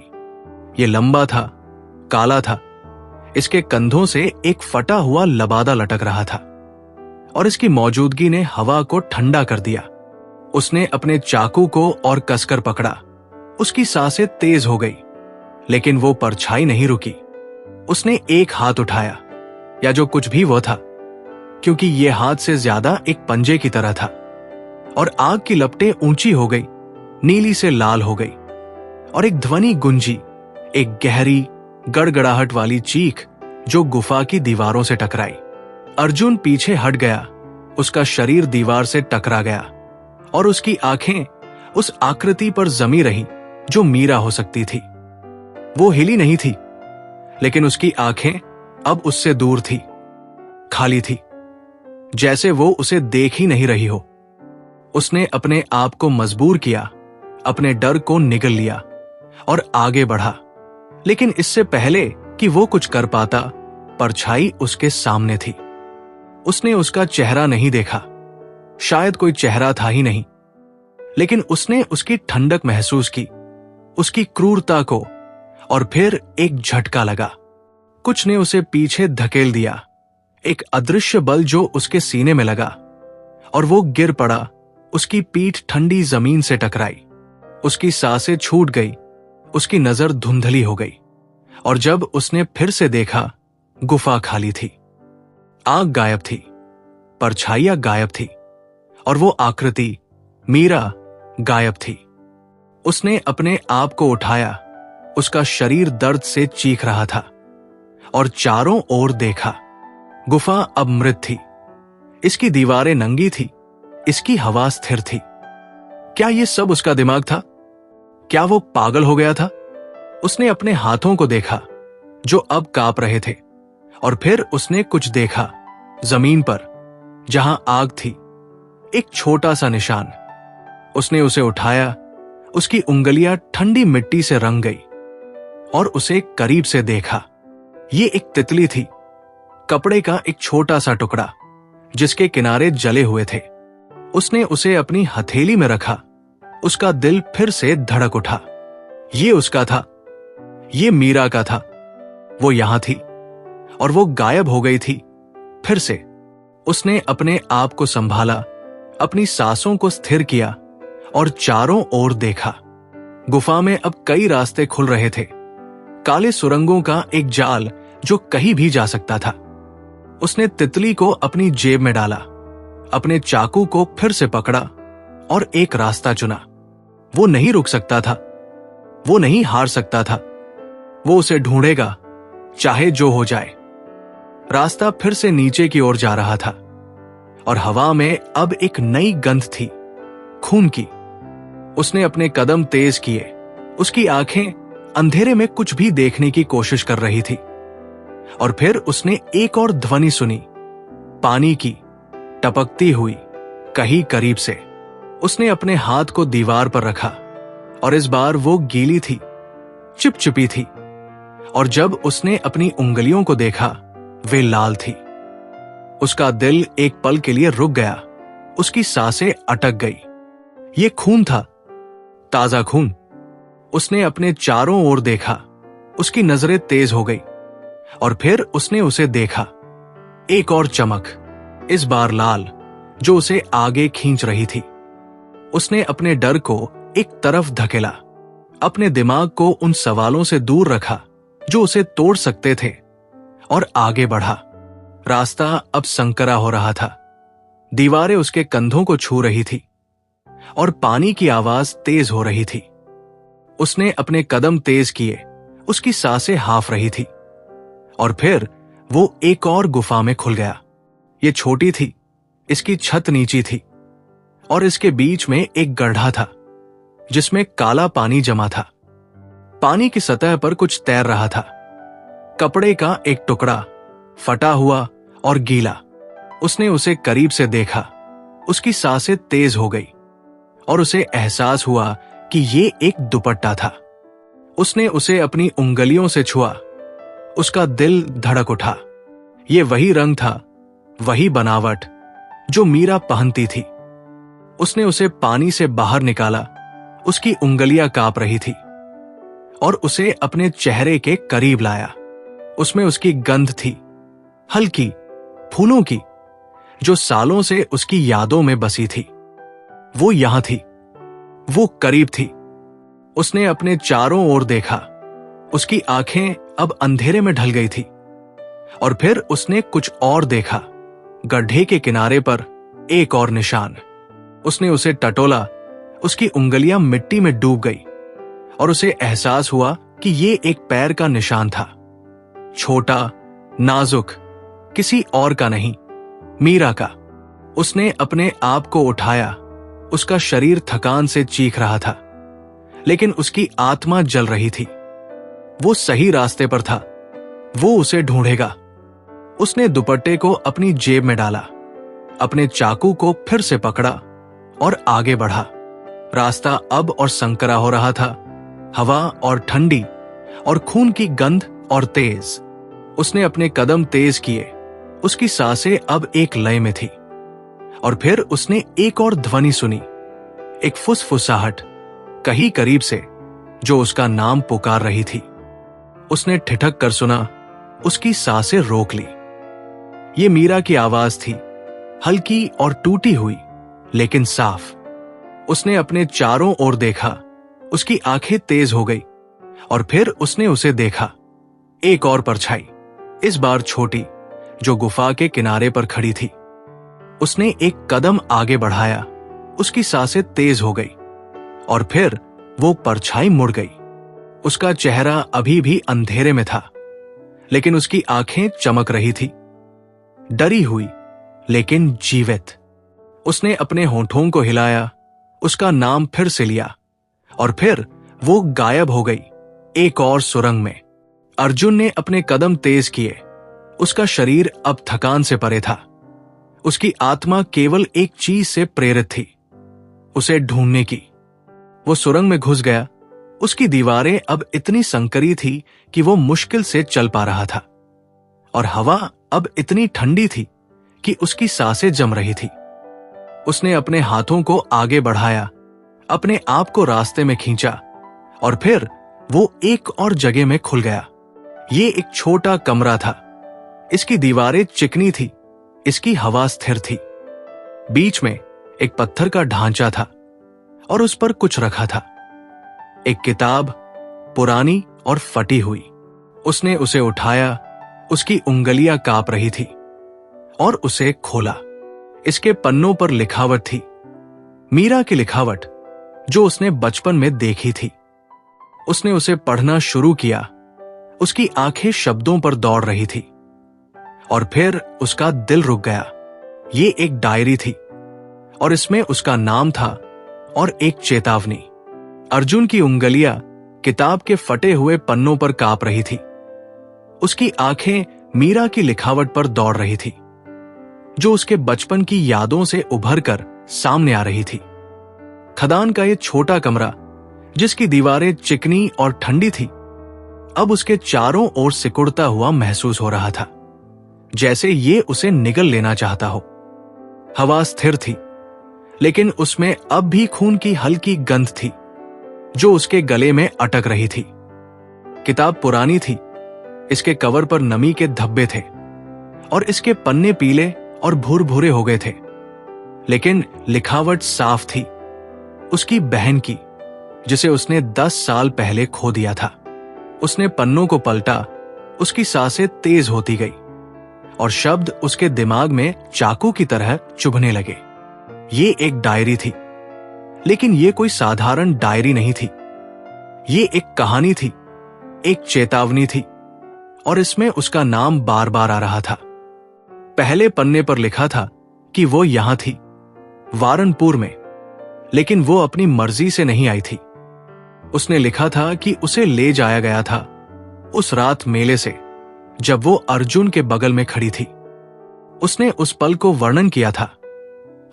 ये लंबा था, काला था, इसके कंधों से एक फटा हुआ लबादा लटक रहा था और इसकी मौजूदगी ने हवा को ठंडा कर दिया। उसने अपने चाकू को और कसकर पकड़ा, उसकी सांसें तेज हो गई, लेकिन वो परछाई नहीं रुकी। उसने एक हाथ उठाया, या जो कुछ भी वो था, क्योंकि ये हाथ से ज्यादा एक पंजे की तरह था, और आग की लपटें ऊंची हो गई, नीली से लाल हो गई, और एक ध्वनि गुंजी, एक गहरी गड़गड़ाहट वाली चीख जो गुफा की दीवारों से टकराई। अर्जुन पीछे हट गया, उसका शरीर दीवार से टकरा गया और उसकी आंखें उस आकृति पर जमी रही जो मीरा हो सकती थी। वो हिली नहीं थी, लेकिन उसकी आंखें अब उससे दूर थी, खाली थी, जैसे वो उसे देख ही नहीं रही हो। उसने अपने आप को मजबूर किया, अपने डर को निगल लिया और आगे बढ़ा, लेकिन इससे पहले कि वो कुछ कर पाता, परछाई उसके सामने थी। उसने उसका चेहरा नहीं देखा, शायद कोई चेहरा था ही नहीं, लेकिन उसने उसकी ठंडक महसूस की, उसकी क्रूरता को, और फिर एक झटका लगा। कुछ ने उसे पीछे धकेल दिया, एक अदृश्य बल जो उसके सीने में लगा, और वो गिर पड़ा। उसकी पीठ ठंडी जमीन से टकराई, उसकी सांसें छूट गई, उसकी नजर धुंधली हो गई, और जब उसने फिर से देखा, गुफा खाली थी, आग गायब थी, परछाइयां गायब थी, और वो आकृति, मीरा, गायब थी। उसने अपने आप को उठाया, उसका शरीर दर्द से चीख रहा था, और चारों ओर देखा। गुफा अब मृत थी, इसकी दीवारें नंगी थी, इसकी हवा स्थिर थी। क्या ये सब उसका दिमाग था? क्या वो पागल हो गया था? उसने अपने हाथों को देखा जो अब कांप रहे थे, और फिर उसने कुछ देखा जमीन पर, जहां आग थी, एक छोटा सा निशान। उसने उसे उठाया, उसकी उंगलियां ठंडी मिट्टी से रंग गई, और उसे करीब से देखा। ये एक तितली थी, कपड़े का एक छोटा सा टुकड़ा जिसके किनारे जले हुए थे। उसने उसे अपनी हथेली में रखा, उसका दिल फिर से धड़क उठा। ये उसका था, ये मीरा का था। वो यहां थी और वो गायब हो गई थी। फिर से उसने अपने आप को संभाला, अपनी सांसों को स्थिर किया और चारों ओर देखा। गुफा में अब कई रास्ते खुल रहे थे, काले सुरंगों का एक जाल जो कहीं भी जा सकता था। उसने तितली को अपनी जेब में डाला, अपने चाकू को फिर से पकड़ा और एक रास्ता चुना। वो नहीं रुक सकता था, वो नहीं हार सकता था। वो उसे ढूंढेगा, चाहे जो हो जाए। रास्ता फिर से नीचे की ओर जा रहा था और हवा में अब एक नई गंध थी, खून की। उसने अपने कदम तेज किए। उसकी आंखें अंधेरे में कुछ भी देखने की कोशिश कर रही थी। और फिर उसने एक और ध्वनि सुनी, पानी की, टपकती हुई, कहीं करीब से। उसने अपने हाथ को दीवार पर रखा और इस बार वो गीली थी, चिपचिपी थी। और जब उसने अपनी उंगलियों को देखा, वे लाल थी। उसका दिल एक पल के लिए रुक गया, उसकी सांसें अटक गई। ये खून था, ताजा खून। उसने अपने चारों ओर देखा, उसकी नजरें तेज हो गई और फिर उसने उसे देखा। एक और चमक, इस बार लाल, जो उसे आगे खींच रही थी। उसने अपने डर को एक तरफ धकेला, अपने दिमाग को उन सवालों से दूर रखा जो उसे तोड़ सकते थे, और आगे बढ़ा। रास्ता अब संकरा हो रहा था। दीवारें उसके कंधों को छू रही थी और पानी की आवाज तेज हो रही थी। उसने अपने कदम तेज किए, उसकी सांसें हाफ रही थी। और फिर वो एक और गुफा में खुल गया। ये छोटी थी, इसकी छत नीची थी और इसके बीच में एक गड्ढा था जिसमें काला पानी जमा था। पानी की सतह पर कुछ तैर रहा था, कपड़े का एक टुकड़ा, फटा हुआ और गीला। उसने उसे करीब से देखा, उसकी सांसें तेज हो गई और उसे एहसास हुआ कि ये एक दुपट्टा था। उसने उसे अपनी उंगलियों से छुआ, उसका दिल धड़क उठा। ये वही रंग था, वही बनावट जो मीरा पहनती थी। उसने उसे पानी से बाहर निकाला, उसकी उंगलियां कांप रही थी और उसे अपने चेहरे के करीब लाया। उसमें उसकी गंध थी, हल्की, फूलों की, जो सालों से उसकी यादों में बसी थी। वो यहां थी, वो करीब थी। उसने अपने चारों ओर देखा, उसकी आंखें अब अंधेरे में ढल गई थी। और फिर उसने कुछ और देखा, गड्ढे के किनारे पर एक और निशान। उसने उसे टटोला, उसकी उंगलियां मिट्टी में डूब गई और उसे एहसास हुआ कि ये एक पैर का निशान था, छोटा, नाजुक, किसी और का नहीं, मीरा का। उसने अपने आप को उठाया, उसका शरीर थकान से चीख रहा था, लेकिन उसकी आत्मा जल रही थी। वो सही रास्ते पर था, वो उसे ढूंढेगा। उसने दुपट्टे को अपनी जेब में डाला, अपने चाकू को फिर से पकड़ा और आगे बढ़ा। रास्ता अब और संकरा हो रहा था, हवा और ठंडी और खून की गंध और तेज। उसने अपने कदम तेज किए, उसकी सांसें अब एक लय में थी। और फिर उसने एक और ध्वनि सुनी, एक फुसफुसाहट, कहीं करीब से, जो उसका नाम पुकार रही थी। उसने ठिठक कर सुना, उसकी सांसें रोक ली। ये मीरा की आवाज थी, हल्की और टूटी हुई, लेकिन साफ। उसने अपने चारों ओर देखा, उसकी आंखें तेज हो गई और फिर उसने उसे देखा। एक और परछाई, इस बार छोटी, जो गुफा के किनारे पर खड़ी थी। उसने एक कदम आगे बढ़ाया, उसकी सांसें तेज हो गई और फिर वो परछाई मुड़ गई। उसका चेहरा अभी भी अंधेरे में था, लेकिन उसकी आंखें चमक रही थी, डरी हुई लेकिन जीवित। उसने अपने होठों को हिलाया, उसका नाम फिर से लिया और फिर वो गायब हो गई एक और सुरंग में। अर्जुन ने अपने कदम तेज किए, उसका शरीर अब थकान से परे था। उसकी आत्मा केवल एक चीज से प्रेरित थी, उसे ढूंढने की। वो सुरंग में घुस गया। उसकी दीवारें अब इतनी संकरी थी कि वो मुश्किल से चल पा रहा था और हवा अब इतनी ठंडी थी कि उसकी सांसें जम रही थी। उसने अपने हाथों को आगे बढ़ाया, अपने आप को रास्ते में खींचा और फिर वो एक और जगह में खुल गया। ये एक छोटा कमरा था। इसकी दीवारें चिकनी थी, इसकी हवा स्थिर थी। बीच में एक पत्थर का ढांचा था और उस पर कुछ रखा था, एक किताब, पुरानी और फटी हुई। उसने उसे उठाया, उसकी उंगलियां कांप रही थी और उसे खोला। इसके पन्नों पर लिखावट थी, मीरा की लिखावट जो उसने बचपन में देखी थी। उसने उसे पढ़ना शुरू किया। उसकी आंखें शब्दों पर दौड़ रही थी और फिर उसका दिल रुक गया। ये एक डायरी थी और इसमें उसका नाम था और एक चेतावनी। अर्जुन की उंगलियां किताब के फटे हुए पन्नों पर कांप रही थी। उसकी आंखें मीरा की लिखावट पर दौड़ रही थी, जो उसके बचपन की यादों से उभर कर सामने आ रही थी। खदान का ये छोटा कमरा, जिसकी दीवारें चिकनी और ठंडी थी, अब उसके चारों ओर सिकुड़ता हुआ महसूस हो रहा था, जैसे ये उसे निगल लेना चाहता हो। हवा स्थिर थी, लेकिन उसमें अब भी खून की हल्की गंध थी जो उसके गले में अटक रही थी। किताब पुरानी थी, इसके कवर पर नमी के धब्बे थे और इसके पन्ने पीले और भूरे हो गए थे, लेकिन लिखावट साफ थी, उसकी बहन की, जिसे उसने 10 साल पहले खो दिया था। उसने पन्नों को पलटा, उसकी सांसें तेज होती गई और शब्द उसके दिमाग में चाकू की तरह चुभने लगे। ये एक डायरी थी, लेकिन ये कोई साधारण डायरी नहीं थी। ये एक कहानी थी, एक चेतावनी थी और इसमें उसका नाम बार बार आ रहा था। पहले पन्ने पर लिखा था कि वो यहां थी, वारनपुर में, लेकिन वो अपनी मर्जी से नहीं आई थी। उसने लिखा था कि उसे ले जाया गया था उस रात मेले से, जब वो अर्जुन के बगल में खड़ी थी। उसने उस पल को वर्णन किया था,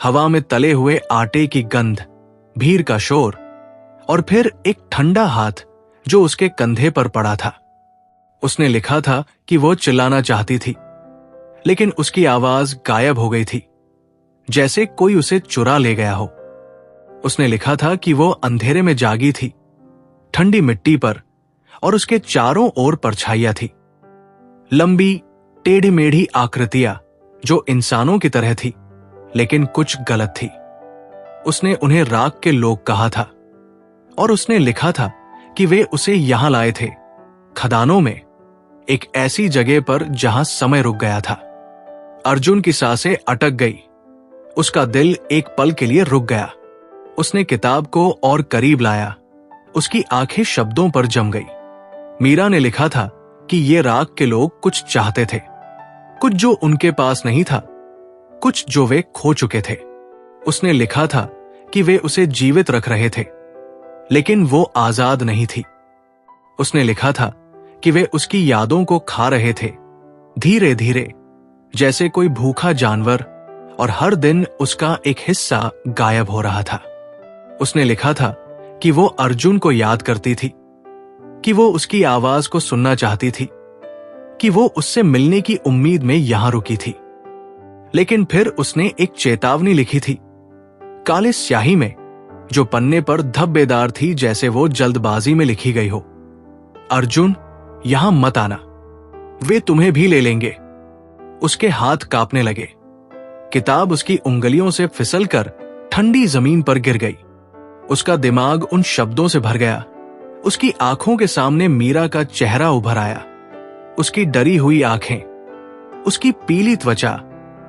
हवा में तले हुए आटे की गंध, भीड़ का शोर और फिर एक ठंडा हाथ जो उसके कंधे पर पड़ा था। उसने लिखा था कि वो चिल्लाना चाहती थी, लेकिन उसकी आवाज गायब हो गई थी, जैसे कोई उसे चुरा ले गया हो। उसने लिखा था कि वो अंधेरे में जागी थी, ठंडी मिट्टी पर, और उसके चारों ओर परछाइयां थी, लंबी टेढ़ी मेढ़ी आकृतियां जो इंसानों की तरह थी, लेकिन कुछ गलत थी। उसने उन्हें राख के लोग कहा था और उसने लिखा था कि वे उसे यहां लाए थे, खदानों में, एक ऐसी जगह पर जहां समय रुक गया था। अर्जुन की सांसें अटक गई, उसका दिल एक पल के लिए रुक गया। उसने किताब को और करीब लाया, उसकी आंखें शब्दों पर जम गई। मीरा ने लिखा था कि ये राख के लोग कुछ चाहते थे, कुछ जो उनके पास नहीं था, कुछ जो वे खो चुके थे। उसने लिखा था कि वे उसे जीवित रख रहे थे, लेकिन वो आजाद नहीं थी। उसने लिखा था कि वे उसकी यादों को खा रहे थे, धीरे धीरे, जैसे कोई भूखा जानवर, और हर दिन उसका एक हिस्सा गायब हो रहा था। उसने लिखा था कि वो अर्जुन को याद करती थी, कि वो उसकी आवाज को सुनना चाहती थी, कि वो उससे मिलने की उम्मीद में यहां रुकी थी। लेकिन फिर उसने एक चेतावनी लिखी थी, काले स्याही में, जो पन्ने पर धब्बेदार थी, जैसे वो जल्दबाजी में लिखी गई हो। अर्जुन, यहां मत आना, वे तुम्हें भी ले लेंगे। उसके हाथ कांपने लगे। किताब उसकी उंगलियों से फिसलकर ठंडी जमीन पर गिर गई। उसका दिमाग उन शब्दों से भर गया। उसकी आंखों के सामने मीरा का चेहरा उभर आया, उसकी डरी हुई आंखें, उसकी पीली त्वचा,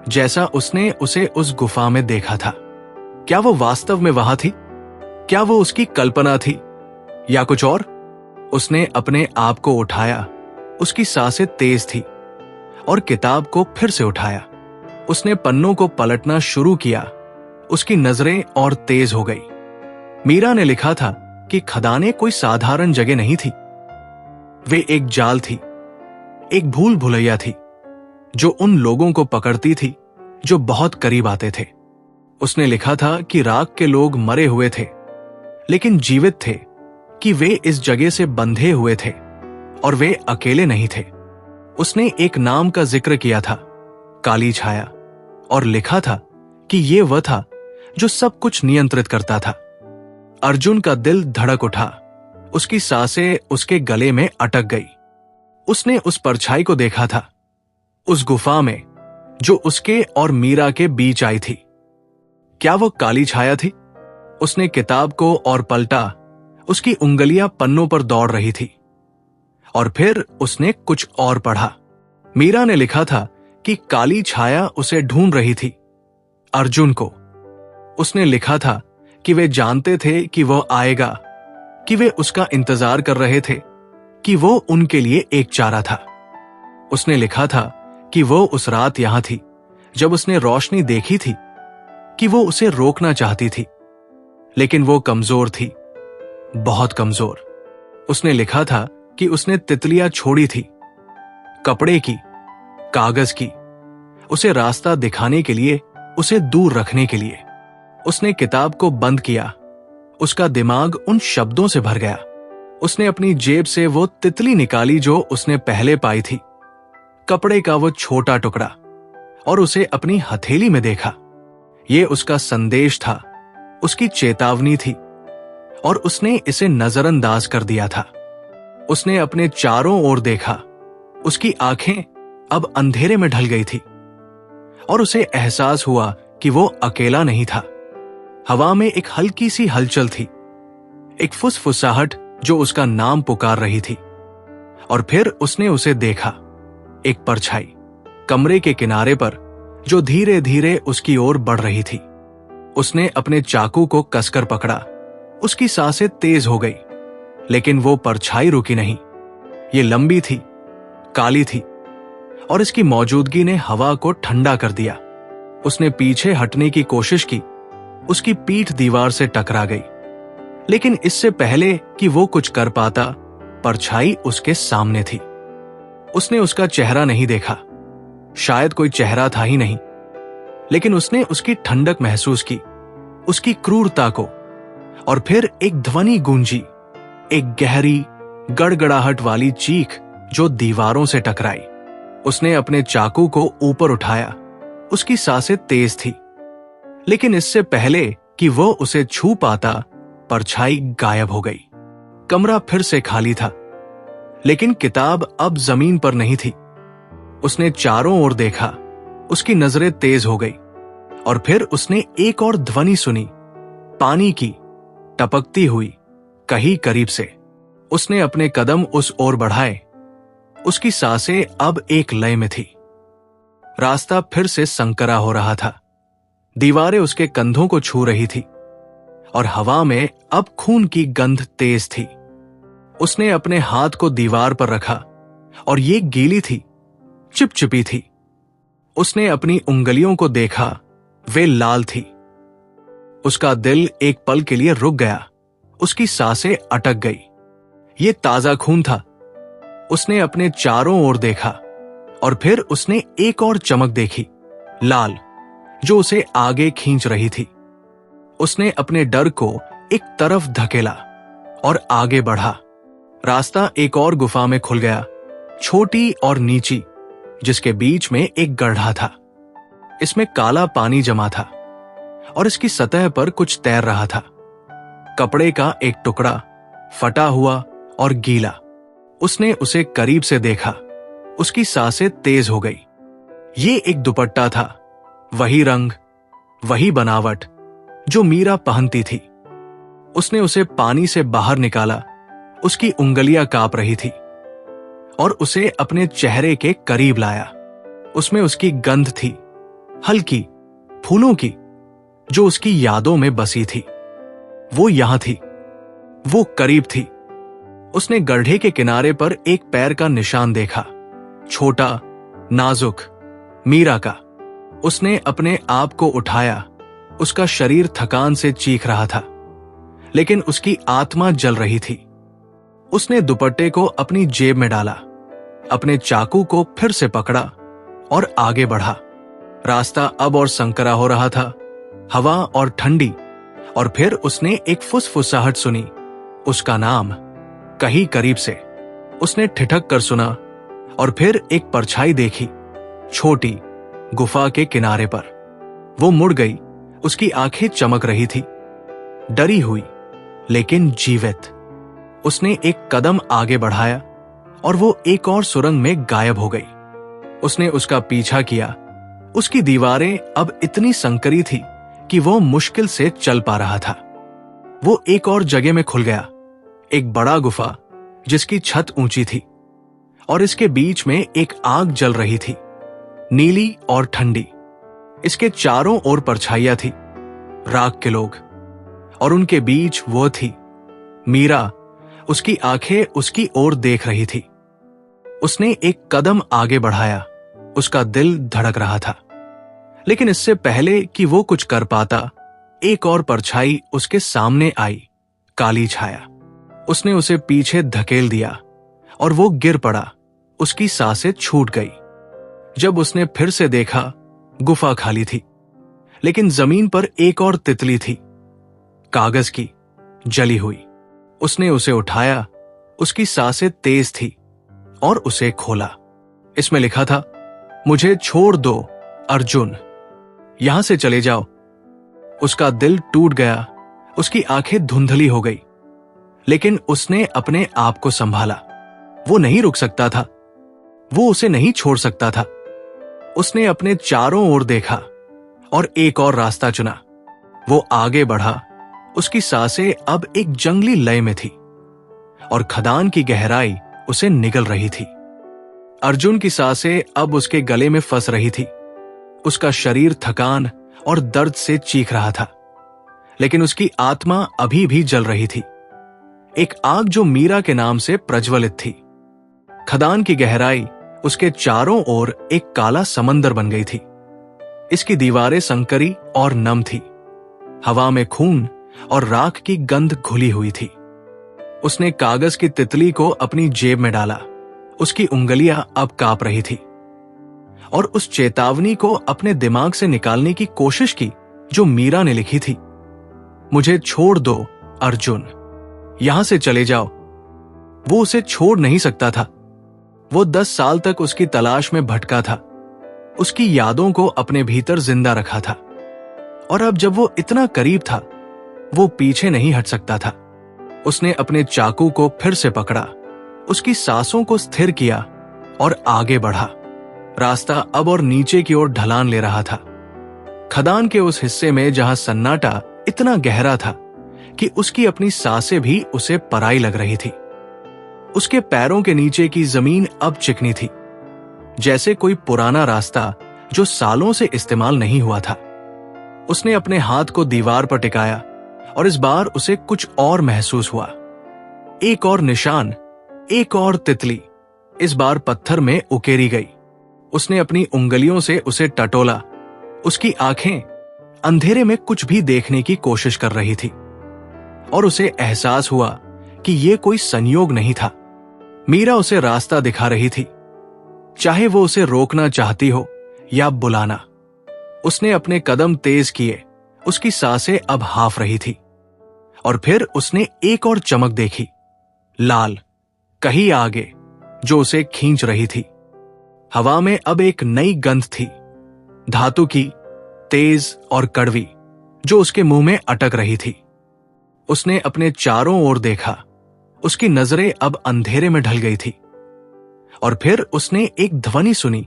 जैसा उसने उसे उस गुफा में देखा था। क्या वो वास्तव में वहां थी? क्या वो उसकी कल्पना थी या कुछ और? उसने अपने आप को उठाया, उसकी सांसें तेज थी, और किताब को फिर से उठाया। उसने पन्नों को पलटना शुरू किया, उसकी नजरें और तेज हो गई। मीरा ने लिखा था कि खदानें कोई साधारण जगह नहीं थी, वे एक जाल थी, एक भूल भुलैया थी, जो उन लोगों को पकड़ती थी जो बहुत करीब आते थे। उसने लिखा था कि राख के लोग मरे हुए थे, लेकिन जीवित थे, कि वे इस जगह से बंधे हुए थे और वे अकेले नहीं थे। उसने एक नाम का जिक्र किया था, काली छाया, और लिखा था कि ये वह था जो सब कुछ नियंत्रित करता था। अर्जुन का दिल धड़क उठा, उसकी सांसें उसके गले में अटक गई। उसने उस परछाई को देखा था, उस गुफा में जो उसके और मीरा के बीच आई थी। क्या वो काली छाया थी? उसने किताब को और पलटा। उसकी उंगलियां पन्नों पर दौड़ रही थी। और फिर उसने कुछ और पढ़ा। मीरा ने लिखा था कि काली छाया उसे ढूंढ रही थी, अर्जुन को। उसने लिखा था कि वे जानते थे कि वह आएगा, कि वे उसका इंतजार कर रहे थे, कि वो उनके लिए एक चारा था। उसने लिखा था कि वो उस रात यहां थी जब उसने रोशनी देखी थी, कि वो उसे रोकना चाहती थी, लेकिन वो कमजोर थी, बहुत कमजोर। उसने लिखा था कि उसने तितलियां छोड़ी थी, कपड़े की, कागज की, उसे रास्ता दिखाने के लिए, उसे दूर रखने के लिए। उसने किताब को बंद किया। उसका दिमाग उन शब्दों से भर गया। उसने अपनी जेब से वो तितली निकाली जो उसने पहले पाई थी, कपड़े का वो छोटा टुकड़ा, और उसे अपनी हथेली में देखा। ये उसका संदेश था, उसकी चेतावनी थी, और उसने इसे नजरअंदाज कर दिया था। उसने अपने चारों ओर देखा। उसकी आंखें अब अंधेरे में ढल गई थी, और उसे एहसास हुआ कि वो अकेला नहीं था। हवा में एक हल्की सी हलचल थी, एक फुसफुसाहट जो उसका नाम पुकार रही थी। और फिर उसने उसे देखा, एक परछाई कमरे के किनारे पर जो धीरे धीरे उसकी ओर बढ़ रही थी। उसने अपने चाकू को कसकर पकड़ा। उसकी सांसें तेज हो गई, लेकिन वो परछाई रुकी नहीं। ये लंबी थी, काली थी, और इसकी मौजूदगी ने हवा को ठंडा कर दिया। उसने पीछे हटने की कोशिश की। उसकी पीठ दीवार से टकरा गई, लेकिन इससे पहले कि वो कुछ कर पाता, परछाई उसके सामने थी। उसने उसका चेहरा नहीं देखा, शायद कोई चेहरा था ही नहीं, लेकिन उसने उसकी ठंडक महसूस की, उसकी क्रूरता को। और फिर एक ध्वनि गूंजी, एक गहरी गड़गड़ाहट वाली चीख जो दीवारों से टकराई। उसने अपने चाकू को ऊपर उठाया। उसकी सांसें तेज थी, लेकिन इससे पहले कि वो उसे छू पाता, परछाई गायब हो गई। कमरा फिर से खाली था, लेकिन किताब अब जमीन पर नहीं थी। उसने चारों ओर देखा। उसकी नजरें तेज हो गई, और फिर उसने एक और ध्वनि सुनी, पानी की, टपकती हुई, कहीं करीब से। उसने अपने कदम उस ओर बढ़ाए। उसकी सांसें अब एक लय में थी। रास्ता फिर से संकरा हो रहा था। दीवारें उसके कंधों को छू रही थी, और हवा में अब खून की गंध तेज थी। उसने अपने हाथ को दीवार पर रखा, और ये गीली थी, चिपचिपी थी। उसने अपनी उंगलियों को देखा, वे लाल थी। उसका दिल एक पल के लिए रुक गया। उसकी सांसें अटक गई। ये ताजा खून था। उसने अपने चारों ओर देखा, और फिर उसने एक और चमक देखी, लाल, जो उसे आगे खींच रही थी। उसने अपने डर को एक तरफ धकेला और आगे बढ़ा। रास्ता एक और गुफा में खुल गया, छोटी और नीची, जिसके बीच में एक गड्ढा था। इसमें काला पानी जमा था, और इसकी सतह पर कुछ तैर रहा था, कपड़े का एक टुकड़ा, फटा हुआ और गीला। उसने उसे करीब से देखा। उसकी सांसें तेज हो गई। ये एक दुपट्टा था, वही रंग, वही बनावट जो मीरा पहनती थी। उसने उसे पानी से बाहर निकाला। उसकी उंगलियां कांप रही थी, और उसे अपने चेहरे के करीब लाया। उसमें उसकी गंध थी, हल्की, फूलों की, जो उसकी यादों में बसी थी। वो यहां थी, वो करीब थी। उसने गड्ढे के किनारे पर एक पैर का निशान देखा, छोटा, नाजुक, मीरा का। उसने अपने आप को उठाया। उसका शरीर थकान से चीख रहा था, लेकिन उसकी आत्मा जल रही थी। उसने दुपट्टे को अपनी जेब में डाला, अपने चाकू को फिर से पकड़ा और आगे बढ़ा। रास्ता अब और संकरा हो रहा था, हवा और ठंडी। और फिर उसने एक फुसफुसाहट सुनी, उसका नाम, कहीं करीब से। उसने ठिठक कर सुना, और फिर एक परछाई देखी, छोटी, गुफा के किनारे पर। वो मुड़ गई। उसकी आंखें चमक रही थी, डरी हुई, लेकिन जीवित। उसने एक कदम आगे बढ़ाया और वो एक और सुरंग में गायब हो गई। उसने उसका पीछा किया। उसकी दीवारें अब इतनी संकरी थी कि वो मुश्किल से चल पा रहा था। वो एक और जगह में खुल गया, एक बड़ा गुफा जिसकी छत ऊंची थी और इसके बीच में एक आग जल रही थी, नीली और ठंडी। इसके चारों ओर परछाइयां थी, राख के लोग, और उनके बीच वो थी मीरा। उसकी आंखें उसकी ओर देख रही थी। उसने एक कदम आगे बढ़ाया। उसका दिल धड़क रहा था, लेकिन इससे पहले कि वो कुछ कर पाता, एक और परछाई उसके सामने आई, काली छाया। उसने उसे पीछे धकेल दिया और वो गिर पड़ा। उसकी सांसें छूट गई। जब उसने फिर से देखा, गुफा खाली थी, लेकिन जमीन पर एक और तितली थी, कागज की, जली हुई। उसने उसे उठाया। उसकी सांसें तेज थी और उसे खोला। इसमें लिखा था, मुझे छोड़ दो अर्जुन, यहां से चले जाओ। उसका दिल टूट गया। उसकी आंखें धुंधली हो गई, लेकिन उसने अपने आप को संभाला। वो नहीं रुक सकता था। वो उसे नहीं छोड़ सकता था। उसने अपने चारों ओर देखा और एक और रास्ता चुना। वो आगे बढ़ा। उसकी सांसें अब एक जंगली लय में थी और खदान की गहराई उसे निगल रही थी। अर्जुन की सांसें अब उसके गले में फंस रही थी। उसका शरीर थकान और दर्द से चीख रहा था, लेकिन उसकी आत्मा अभी भी जल रही थी, एक आग जो मीरा के नाम से प्रज्वलित थी। खदान की गहराई उसके चारों ओर एक काला समंदर बन गई थी। इसकी दीवारें संकरी और नम थी। हवा में खून और राख की गंध घुली हुई थी। उसने कागज की तितली को अपनी जेब में डाला। उसकी उंगलियां अब कांप रही थी और उस चेतावनी को अपने दिमाग से निकालने की कोशिश की जो मीरा ने लिखी थी, मुझे छोड़ दो अर्जुन, यहां से चले जाओ। वो उसे छोड़ नहीं सकता था। वो 10 साल तक उसकी तलाश में भटका था, उसकी यादों को अपने भीतर जिंदा रखा था, और अब जब वो इतना करीब था, वो पीछे नहीं हट सकता था। उसने अपने चाकू को फिर से पकड़ा, उसकी सांसों को स्थिर किया और आगे बढ़ा। रास्ता अब और नीचे की ओर ढलान ले रहा था। खदान के उस हिस्से में जहां सन्नाटा इतना गहरा था कि उसकी अपनी सांसें भी उसे पराई लग रही थी। उसके पैरों के नीचे की जमीन अब चिकनी थी, जैसे कोई पुराना रास्ता जो सालों से इस्तेमाल नहीं हुआ था। उसने अपने हाथ को दीवार पर टिकाया और इस बार उसे कुछ और महसूस हुआ। एक और निशान, एक और तितली, इस बार पत्थर में उकेरी गई। उसने अपनी उंगलियों से उसे टटोला। उसकी आंखें अंधेरे में कुछ भी देखने की कोशिश कर रही थी और उसे एहसास हुआ कि यह कोई संयोग नहीं था। मीरा उसे रास्ता दिखा रही थी, चाहे वो उसे रोकना चाहती हो या बुलाना। उसने अपने कदम तेज किए। उसकी सांसें अब हाफ रही थी और फिर उसने एक और चमक देखी, लाल, कहीं आगे, जो उसे खींच रही थी। हवा में अब एक नई गंध थी, धातु की, तेज और कड़वी, जो उसके मुंह में अटक रही थी। उसने अपने चारों ओर देखा। उसकी नजरें अब अंधेरे में ढल गई थी और फिर उसने एक ध्वनि सुनी,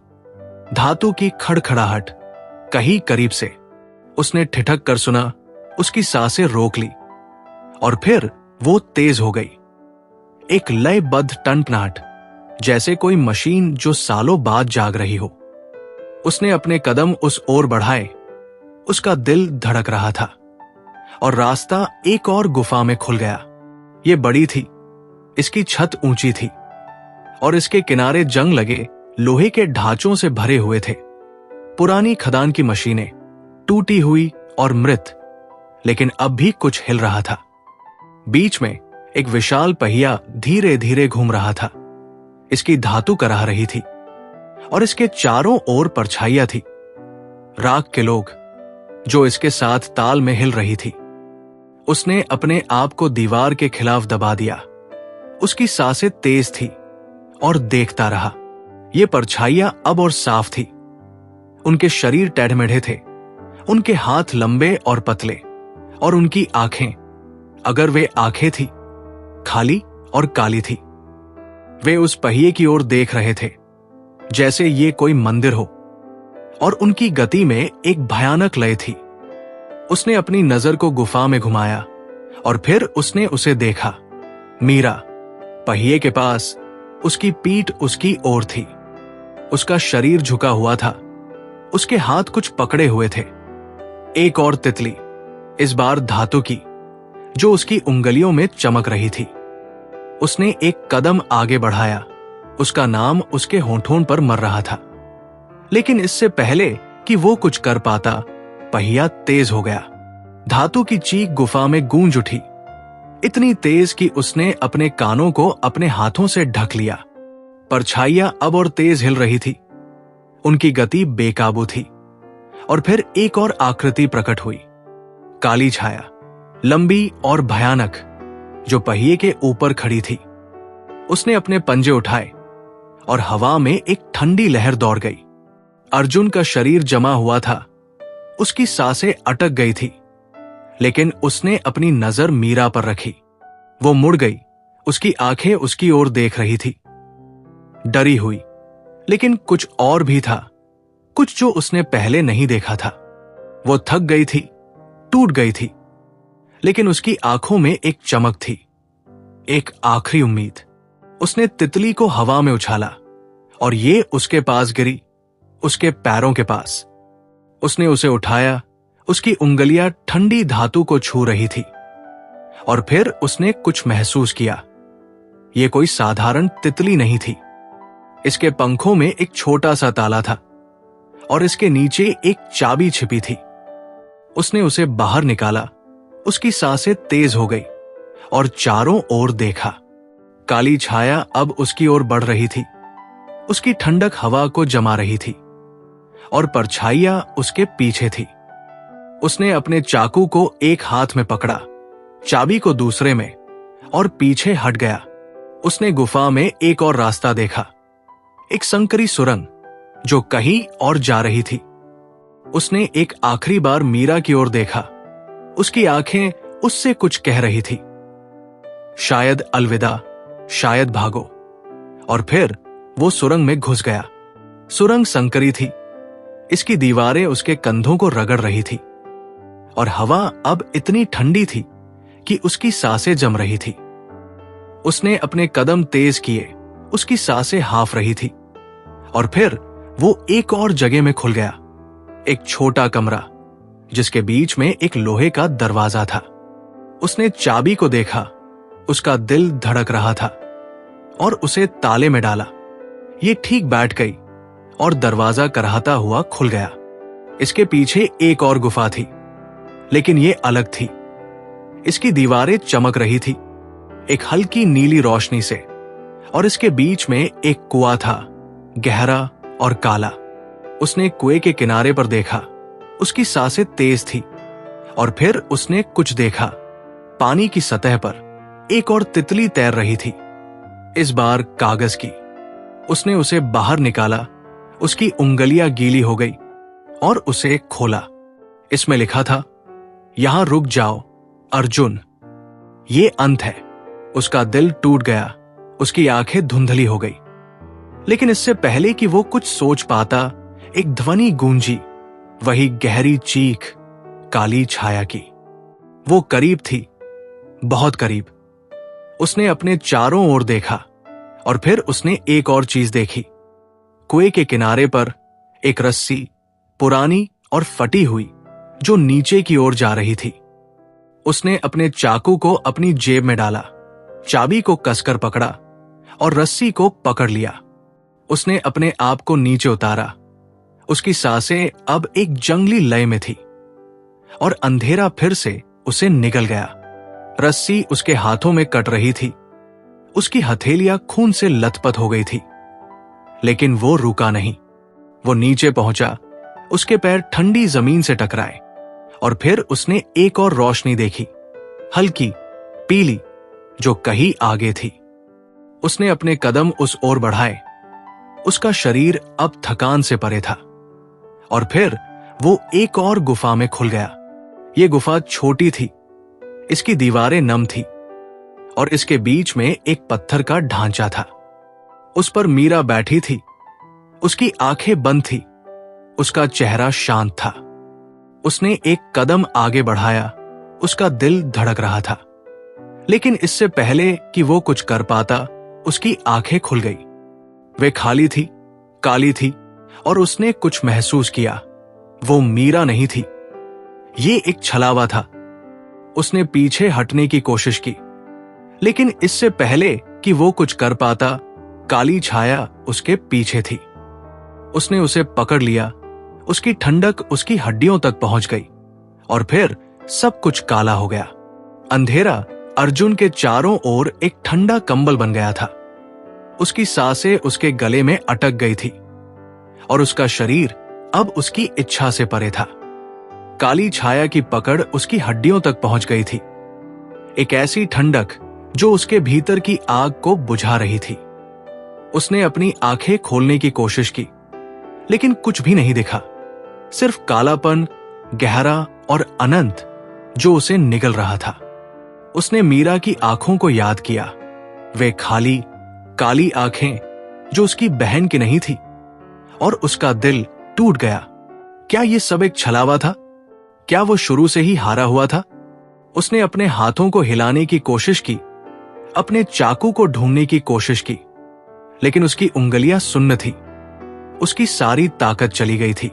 धातु की खड़खड़ाहट, कहीं करीब से। उसने ठिठक कर सुना। उसकी सांसें रोक ली और फिर वो तेज हो गई, एक लयबद्ध टनटनाहट, जैसे कोई मशीन जो सालों बाद जाग रही हो। उसने अपने कदम उस ओर बढ़ाए। उसका दिल धड़क रहा था और रास्ता एक और गुफा में खुल गया। ये बड़ी थी, इसकी छत ऊंची थी और इसके किनारे जंग लगे लोहे के ढांचों से भरे हुए थे। पुरानी खदान की मशीनें, टूटी हुई और मृत, लेकिन अब भी कुछ हिल रहा था। बीच में एक विशाल पहिया धीरे धीरे घूम रहा था। इसकी धातु कराह रही थी और इसके चारों ओर परछाइयां थी, राख के लोग, जो इसके साथ ताल में हिल रही थी। उसने अपने आप को दीवार के खिलाफ दबा दिया। उसकी सांसें तेज थी और देखता रहा। ये परछाइयां अब और साफ थी। उनके शरीर टेढ़मेढ़े थे, उनके हाथ लंबे और पतले, और उनकी आंखें, अगर वे आंखें थी, खाली और काली थी। वे उस पहिए की ओर देख रहे थे जैसे ये कोई मंदिर हो, और उनकी गति में एक भयानक लय थी। उसने अपनी नजर को गुफा में घुमाया और फिर उसने उसे देखा। मीरा पहिए के पास, उसकी पीठ उसकी ओर थी, उसका शरीर झुका हुआ था, उसके हाथ कुछ पकड़े हुए थे। एक और तितली, इस बार धातु की, जो उसकी उंगलियों में चमक रही थी। उसने एक कदम आगे बढ़ाया, उसका नाम उसके होंठों पर मर रहा था। लेकिन इससे पहले कि वो कुछ कर पाता, पहिया तेज हो गया। धातु की चीख गुफा में गूंज उठी, इतनी तेज कि उसने अपने कानों को अपने हाथों से ढक लिया। परछाइयां अब और तेज हिल रही थी, उनकी गति बेकाबू थी। और फिर एक और आकृति प्रकट हुई, काली छाया, लंबी और भयानक, जो पहिए के ऊपर खड़ी थी। उसने अपने पंजे उठाए और हवा में एक ठंडी लहर दौड़ गई। अर्जुन का शरीर जमा हुआ था, उसकी सांसें अटक गई थी, लेकिन उसने अपनी नजर मीरा पर रखी। वो मुड़ गई, उसकी आंखें उसकी ओर देख रही थी, डरी हुई। लेकिन कुछ और भी था, कुछ जो उसने पहले नहीं देखा था। वो थक गई थी, टूट गई थी, लेकिन उसकी आंखों में एक चमक थी, एक आखिरी उम्मीद। उसने तितली को हवा में उछाला और ये उसके पास गिरी, उसके पैरों के पास। उसने उसे उठाया, उसकी उंगलियां ठंडी धातु को छू रही थी। और फिर उसने कुछ महसूस किया। यह कोई साधारण तितली नहीं थी। इसके पंखों में एक छोटा सा ताला था और इसके नीचे एक चाबी छिपी थी। उसने उसे बाहर निकाला, उसकी सांसें तेज हो गई और चारों ओर देखा। काली छाया अब उसकी ओर बढ़ रही थी, उसकी ठंडक हवा को जमा रही थी और परछाइयां उसके पीछे थी। उसने अपने चाकू को एक हाथ में पकड़ा, चाबी को दूसरे में, और पीछे हट गया। उसने गुफा में एक और रास्ता देखा, एक संकरी सुरंग जो कहीं और जा रही थी। उसने एक आखिरी बार मीरा की ओर देखा, उसकी आंखें उससे कुछ कह रही थी, शायद अलविदा, शायद भागो। और फिर वो सुरंग में घुस गया। सुरंग संकरी थी, इसकी दीवारें उसके कंधों को रगड़ रही थी और हवा अब इतनी ठंडी थी कि उसकी सांसें जम रही थी। उसने अपने कदम तेज किए, उसकी सांसें हाफ रही थी। और फिर वो एक और जगह में खुल गया, एक छोटा कमरा जिसके बीच में एक लोहे का दरवाजा था। उसने चाबी को देखा, उसका दिल धड़क रहा था और उसे ताले में डाला। ये ठीक बैठ गई और दरवाजा करहाता हुआ खुल गया। इसके पीछे एक और गुफा थी, लेकिन ये अलग थी। इसकी दीवारें चमक रही थी एक हल्की नीली रोशनी से, और इसके बीच में एक कुआं था, गहरा और काला। उसने कुएं के किनारे पर देखा, उसकी सांसें तेज थी। और फिर उसने कुछ देखा, पानी की सतह पर एक और तितली तैर रही थी, इस बार कागज की। उसने उसे बाहर निकाला, उसकी उंगलियां गीली हो गई और उसे खोला। इसमें लिखा था, यहां रुक जाओ अर्जुन, ये अंत है। उसका दिल टूट गया, उसकी आंखें धुंधली हो गई। लेकिन इससे पहले कि वो कुछ सोच पाता, एक ध्वनि गूंजी, वही गहरी चीख काली छाया की। वो करीब थी, बहुत करीब। उसने अपने चारों ओर देखा और फिर उसने एक और चीज देखी। कुएं के किनारे पर एक रस्सी, पुरानी और फटी हुई, जो नीचे की ओर जा रही थी। उसने अपने चाकू को अपनी जेब में डाला, चाबी को कसकर पकड़ा और रस्सी को पकड़ लिया। उसने अपने आप को नीचे उतारा। उसकी सांसें अब एक जंगली लय में थी और अंधेरा फिर से उसे निगल गया। रस्सी उसके हाथों में कट रही थी, उसकी हथेलियां खून से लथपथ हो गई थी। लेकिन वो रुका नहीं। वो नीचे पहुंचा, उसके पैर ठंडी जमीन से टकराए और फिर उसने एक और रोशनी देखी, हल्की पीली, जो कहीं आगे थी। उसने अपने कदम उस ओर बढ़ाए। उसका शरीर अब थकान से परे था। और फिर वो एक और गुफा में खुल गया। ये गुफा छोटी थी, इसकी दीवारें नम थी और इसके बीच में एक पत्थर का ढांचा था। उस पर मीरा बैठी थी। उसकी आंखें बंद थी। उसका चेहरा शांत था। उसने एक कदम आगे बढ़ाया। उसका दिल धड़क रहा था, लेकिन इससे पहले कि वो कुछ कर पाता, उसकी आंखें खुल गई। वे खाली थी, काली थी, और उसने कुछ महसूस किया। वो मीरा नहीं थी, ये एक छलावा था। उसने पीछे हटने की कोशिश की, लेकिन इससे पहले कि वो कुछ कर पाता, काली छाया उसके पीछे थी। उसने उसे पकड़ लिया। उसकी ठंडक उसकी हड्डियों तक पहुंच गई, और फिर सब कुछ काला हो गया। अंधेरा अर्जुन के चारों ओर एक ठंडा कंबल बन गया था। उसकी सांसें उसके गले में अटक गई थी, और उसका शरीर अब उसकी इच्छा से परे था। काली छाया की पकड़ उसकी हड्डियों तक पहुंच गई थी, एक ऐसी ठंडक जो उसके भीतर की आग को बुझा रही थी। उसने अपनी आंखें खोलने की कोशिश की, लेकिन कुछ भी नहीं दिखा, सिर्फ कालापन, गहरा और अनंत जो उसे निगल रहा था। उसने मीरा की आंखों को याद किया। वे खाली, काली आंखें जो उसकी बहन की नहीं थी, और उसका दिल टूट गया। क्या यह सब एक छलावा था? क्या वो शुरू से ही हारा हुआ था? उसने अपने हाथों को हिलाने की कोशिश की, अपने चाकू को ढूंढने की कोशिश की, लेकिन उसकी उंगलियां सुन्न थी। उसकी सारी ताकत चली गई थी।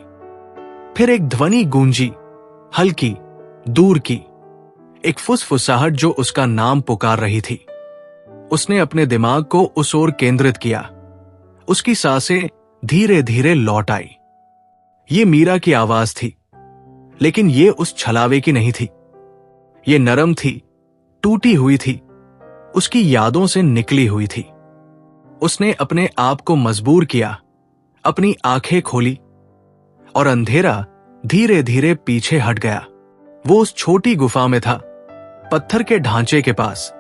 फिर एक ध्वनि गूंजी, हल्की, दूर की, एक फुसफुसाहट जो उसका नाम पुकार रही थी। उसने अपने दिमाग को उस ओर केंद्रित किया। उसकी सांसें धीरे धीरे लौट आई। ये मीरा की आवाज थी, लेकिन ये उस छलावे की नहीं थी। ये नरम थी, टूटी हुई थी, उसकी यादों से निकली हुई थी। उसने अपने आप को मजबूर किया, अपनी आंखें खोली, और अंधेरा धीरे धीरे पीछे हट गया। वो उस छोटी गुफा में था, पत्थर के ढांचे के पास,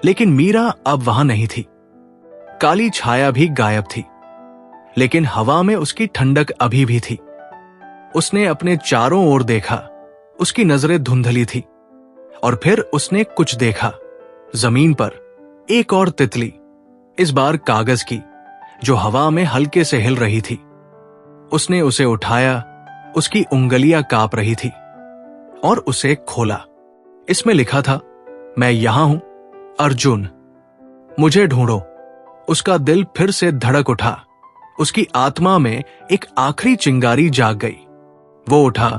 लेकिन मीरा अब वहां नहीं थी। काली छाया भी गायब थी, लेकिन हवा में उसकी ठंडक अभी भी थी। उसने अपने चारों ओर देखा। उसकी नजरें धुंधली थी, और फिर उसने कुछ देखा। जमीन पर एक और तितली, इस बार कागज की, जो हवा में हल्के से हिल रही थी। उसने उसे उठाया। उसकी उंगलियां कांप रही थी, और उसे खोला। इसमें लिखा था, मैं यहां हूं, अर्जुन, मुझे ढूंढो। उसका दिल फिर से धड़क उठा। उसकी आत्मा में एक आखिरी चिंगारी जाग गई। वो उठा।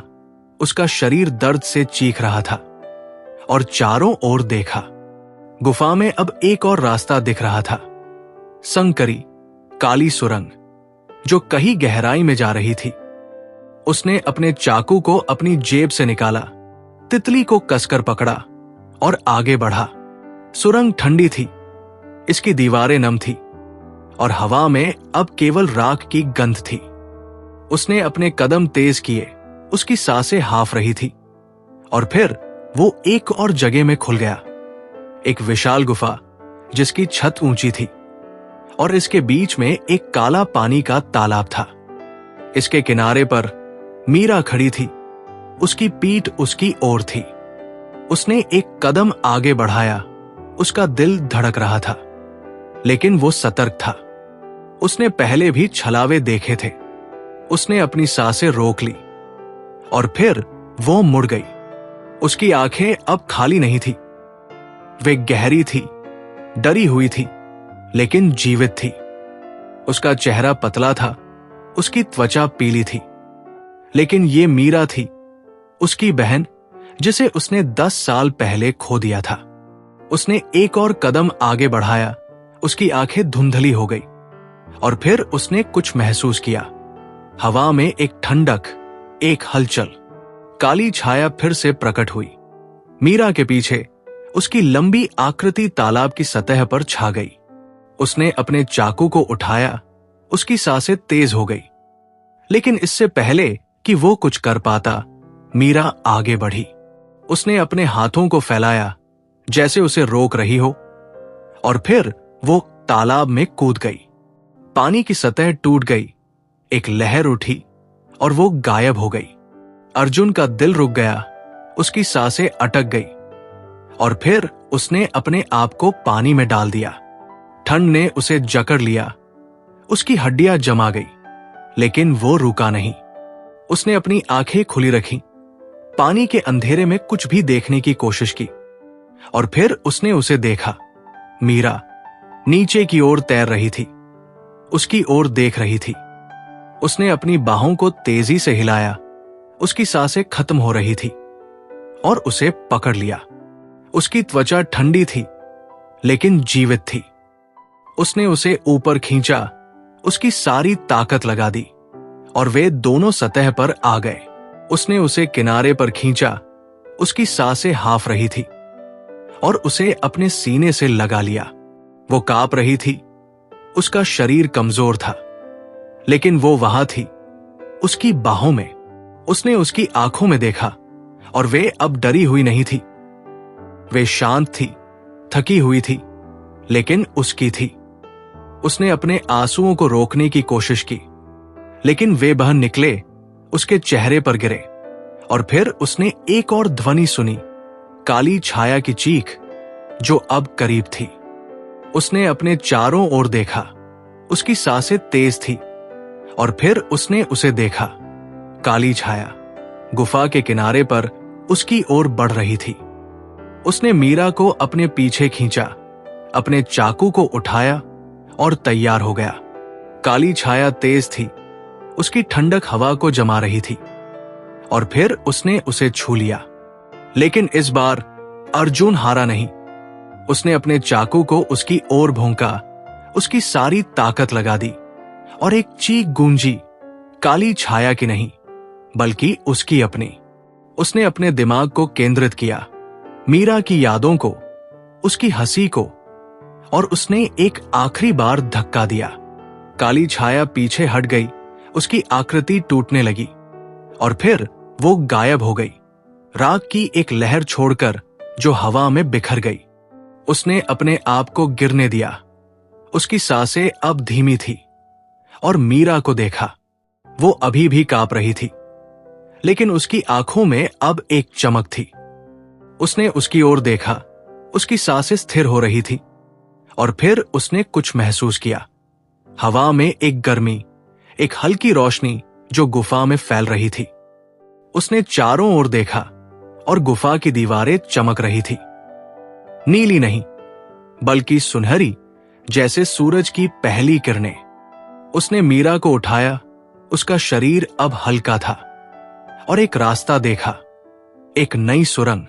उसका शरीर दर्द से चीख रहा था, और चारों ओर देखा। गुफा में अब एक और रास्ता दिख रहा था, संकरी, काली सुरंग, जो कहीं गहराई में जा रही थी। उसने अपने चाकू को अपनी जेब से निकाला, तितली को कसकर पकड़ा, और आगे बढ़ा। सुरंग ठंडी थी, इसकी दीवारें नम थी, और हवा में अब केवल राख की गंध थी। उसने अपने कदम तेज किए। उसकी सांसें हाफ रही थी, और फिर वो एक और जगह में खुल गया। एक विशाल गुफा जिसकी छत ऊंची थी, और इसके बीच में एक काला पानी का तालाब था। इसके किनारे पर मीरा खड़ी थी। उसकी पीठ उसकी ओर थी। उसने एक कदम आगे बढ़ाया। उसका दिल धड़क रहा था, लेकिन वो सतर्क था। उसने पहले भी छलावे देखे थे। उसने अपनी सांसें रोक ली, और फिर वो मुड़ गई। उसकी आंखें अब खाली नहीं थी, वे गहरी थी, डरी हुई थी, लेकिन जीवित थी। उसका चेहरा पतला था, उसकी त्वचा पीली थी, लेकिन ये मीरा थी, उसकी बहन, जिसे उसने 10 साल पहले खो दिया था। उसने एक और कदम आगे बढ़ाया। उसकी आंखें धुंधली हो गई, और फिर उसने कुछ महसूस किया। हवा में एक ठंडक, एक हलचल। काली छाया फिर से प्रकट हुई। मीरा के पीछे उसकी लंबी आकृति तालाब की सतह पर छा गई। उसने अपने चाकू को उठाया। उसकी सांसें तेज हो गई, लेकिन इससे पहले कि वो कुछ कर पाता, मीरा आगे बढ़ी। उसने अपने हाथों को फैलाया, जैसे उसे रोक रही हो, और फिर वो तालाब में कूद गई। पानी की सतह टूट गई, एक लहर उठी, और वो गायब हो गई। अर्जुन का दिल रुक गया। उसकी सांसें अटक गई, और फिर उसने अपने आप को पानी में डाल दिया। ठंड ने उसे जकड़ लिया, उसकी हड्डियां जमा गई, लेकिन वो रुका नहीं। उसने अपनी आंखें खुली रखी, पानी के अंधेरे में कुछ भी देखने की कोशिश की, और फिर उसने उसे देखा। मीरा नीचे की ओर तैर रही थी, उसकी ओर देख रही थी। उसने अपनी बाहों को तेजी से हिलाया, उसकी सांसें खत्म हो रही थी, और उसे पकड़ लिया। उसकी त्वचा ठंडी थी, लेकिन जीवित थी। उसने उसे ऊपर खींचा, उसकी सारी ताकत लगा दी, और वे दोनों सतह पर आ गए। उसने उसे किनारे पर खींचा, उसकी सांसें हाफ रही थी, और उसे अपने सीने से लगा लिया। वो कांप रही थी, उसका शरीर कमजोर था, लेकिन वो वहां थी, उसकी बाहों में। उसने उसकी आंखों में देखा, और वे अब डरी हुई नहीं थी। वे शांत थी, थकी हुई थी, लेकिन उसकी थी। उसने अपने आंसुओं को रोकने की कोशिश की, लेकिन वे बह निकले, उसके चेहरे पर गिरे। और फिर उसने एक और ध्वनि सुनी, काली छाया की चीख, जो अब करीब थी। उसने अपने चारों ओर देखा, उसकी सांसें तेज थी, और फिर उसने उसे देखा। काली छाया गुफा के किनारे पर उसकी ओर बढ़ रही थी। उसने मीरा को अपने पीछे खींचा, अपने चाकू को उठाया और तैयार हो गया। काली छाया तेज थी, उसकी ठंडक हवा को जमा रही थी, और फिर उसने उसे छू लिया। लेकिन इस बार अर्जुन हारा नहीं। उसने अपने चाकू को उसकी ओर भोंका, उसकी सारी ताकत लगा दी, और एक चीख गूंजी, काली छाया की नहीं, बल्कि उसकी अपनी। उसने अपने दिमाग को केंद्रित किया, मीरा की यादों को, उसकी हंसी को, और उसने एक आखिरी बार धक्का दिया। काली छाया पीछे हट गई, उसकी आकृति टूटने लगी, और फिर वो गायब हो गई, राख की एक लहर छोड़कर जो हवा में बिखर गई। उसने अपने आप को गिरने दिया, उसकी सांसें अब धीमी थी, और मीरा को देखा। वो अभी भी कांप रही थी, लेकिन उसकी आंखों में अब एक चमक थी। उसने उसकी ओर देखा, उसकी सांसें स्थिर हो रही थी, और फिर उसने कुछ महसूस किया। हवा में एक गर्मी, एक हल्की रोशनी जो गुफा में फैल रही थी। उसने चारों ओर देखा, और गुफा की दीवारें चमक रही थी, नीली नहीं, बल्कि सुनहरी, जैसे सूरज की पहली किरणें। उसने मीरा को उठाया, उसका शरीर अब हल्का था, और एक रास्ता देखा, एक नई सुरंग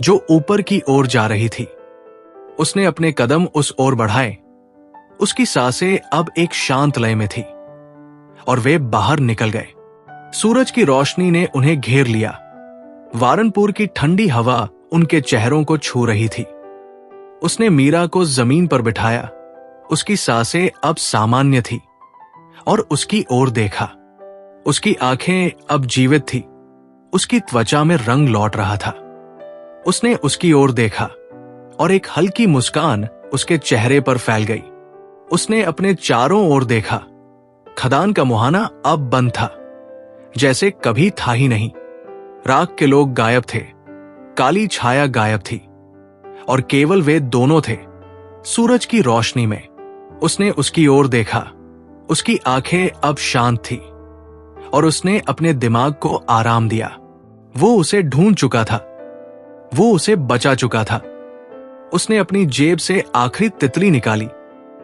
जो ऊपर की ओर जा रही थी। उसने अपने कदम उस ओर बढ़ाए, उसकी सांसें अब एक शांत लय में थी, और वे बाहर निकल गए। सूरज की रोशनी ने उन्हें घेर लिया, वारनपुर की ठंडी हवा उनके चेहरों को छू रही थी। उसने मीरा को जमीन पर बिठाया, उसकी सांसें अब सामान्य थी, और उसकी ओर देखा। उसकी आंखें अब जीवित थी, उसकी त्वचा में रंग लौट रहा था। उसने उसकी ओर देखा, और एक हल्की मुस्कान उसके चेहरे पर फैल गई। उसने अपने चारों ओर देखा, खदान का मुहाना अब बंद था, जैसे कभी था ही नहीं। राख के लोग गायब थे, काली छाया गायब थी, और केवल वे दोनों थे, सूरज की रोशनी में। उसने उसकी ओर देखा, उसकी आंखें अब शांत थी, और उसने अपने दिमाग को आराम दिया। वो उसे ढूंढ चुका था, वो उसे बचा चुका था। उसने अपनी जेब से आखिरी तितली निकाली,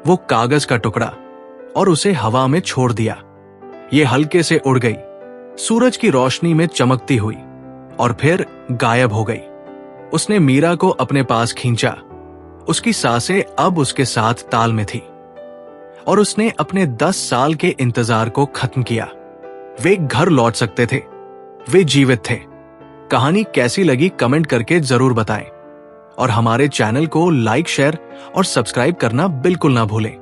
वो कागज का टुकड़ा, और उसे हवा में छोड़ दिया। ये हल्के से उड़ गई, सूरज की रोशनी में चमकती हुई, और फिर गायब हो गई। उसने मीरा को अपने पास खींचा, उसकी सांसें अब उसके साथ ताल में थी, और उसने अपने 10 साल के इंतजार को खत्म किया। वे घर लौट सकते थे, वे जीवित थे। कहानी कैसी लगी कमेंट करके जरूर बताएं, और हमारे चैनल को लाइक, शेयर और सब्सक्राइब करना बिल्कुल ना भूलें।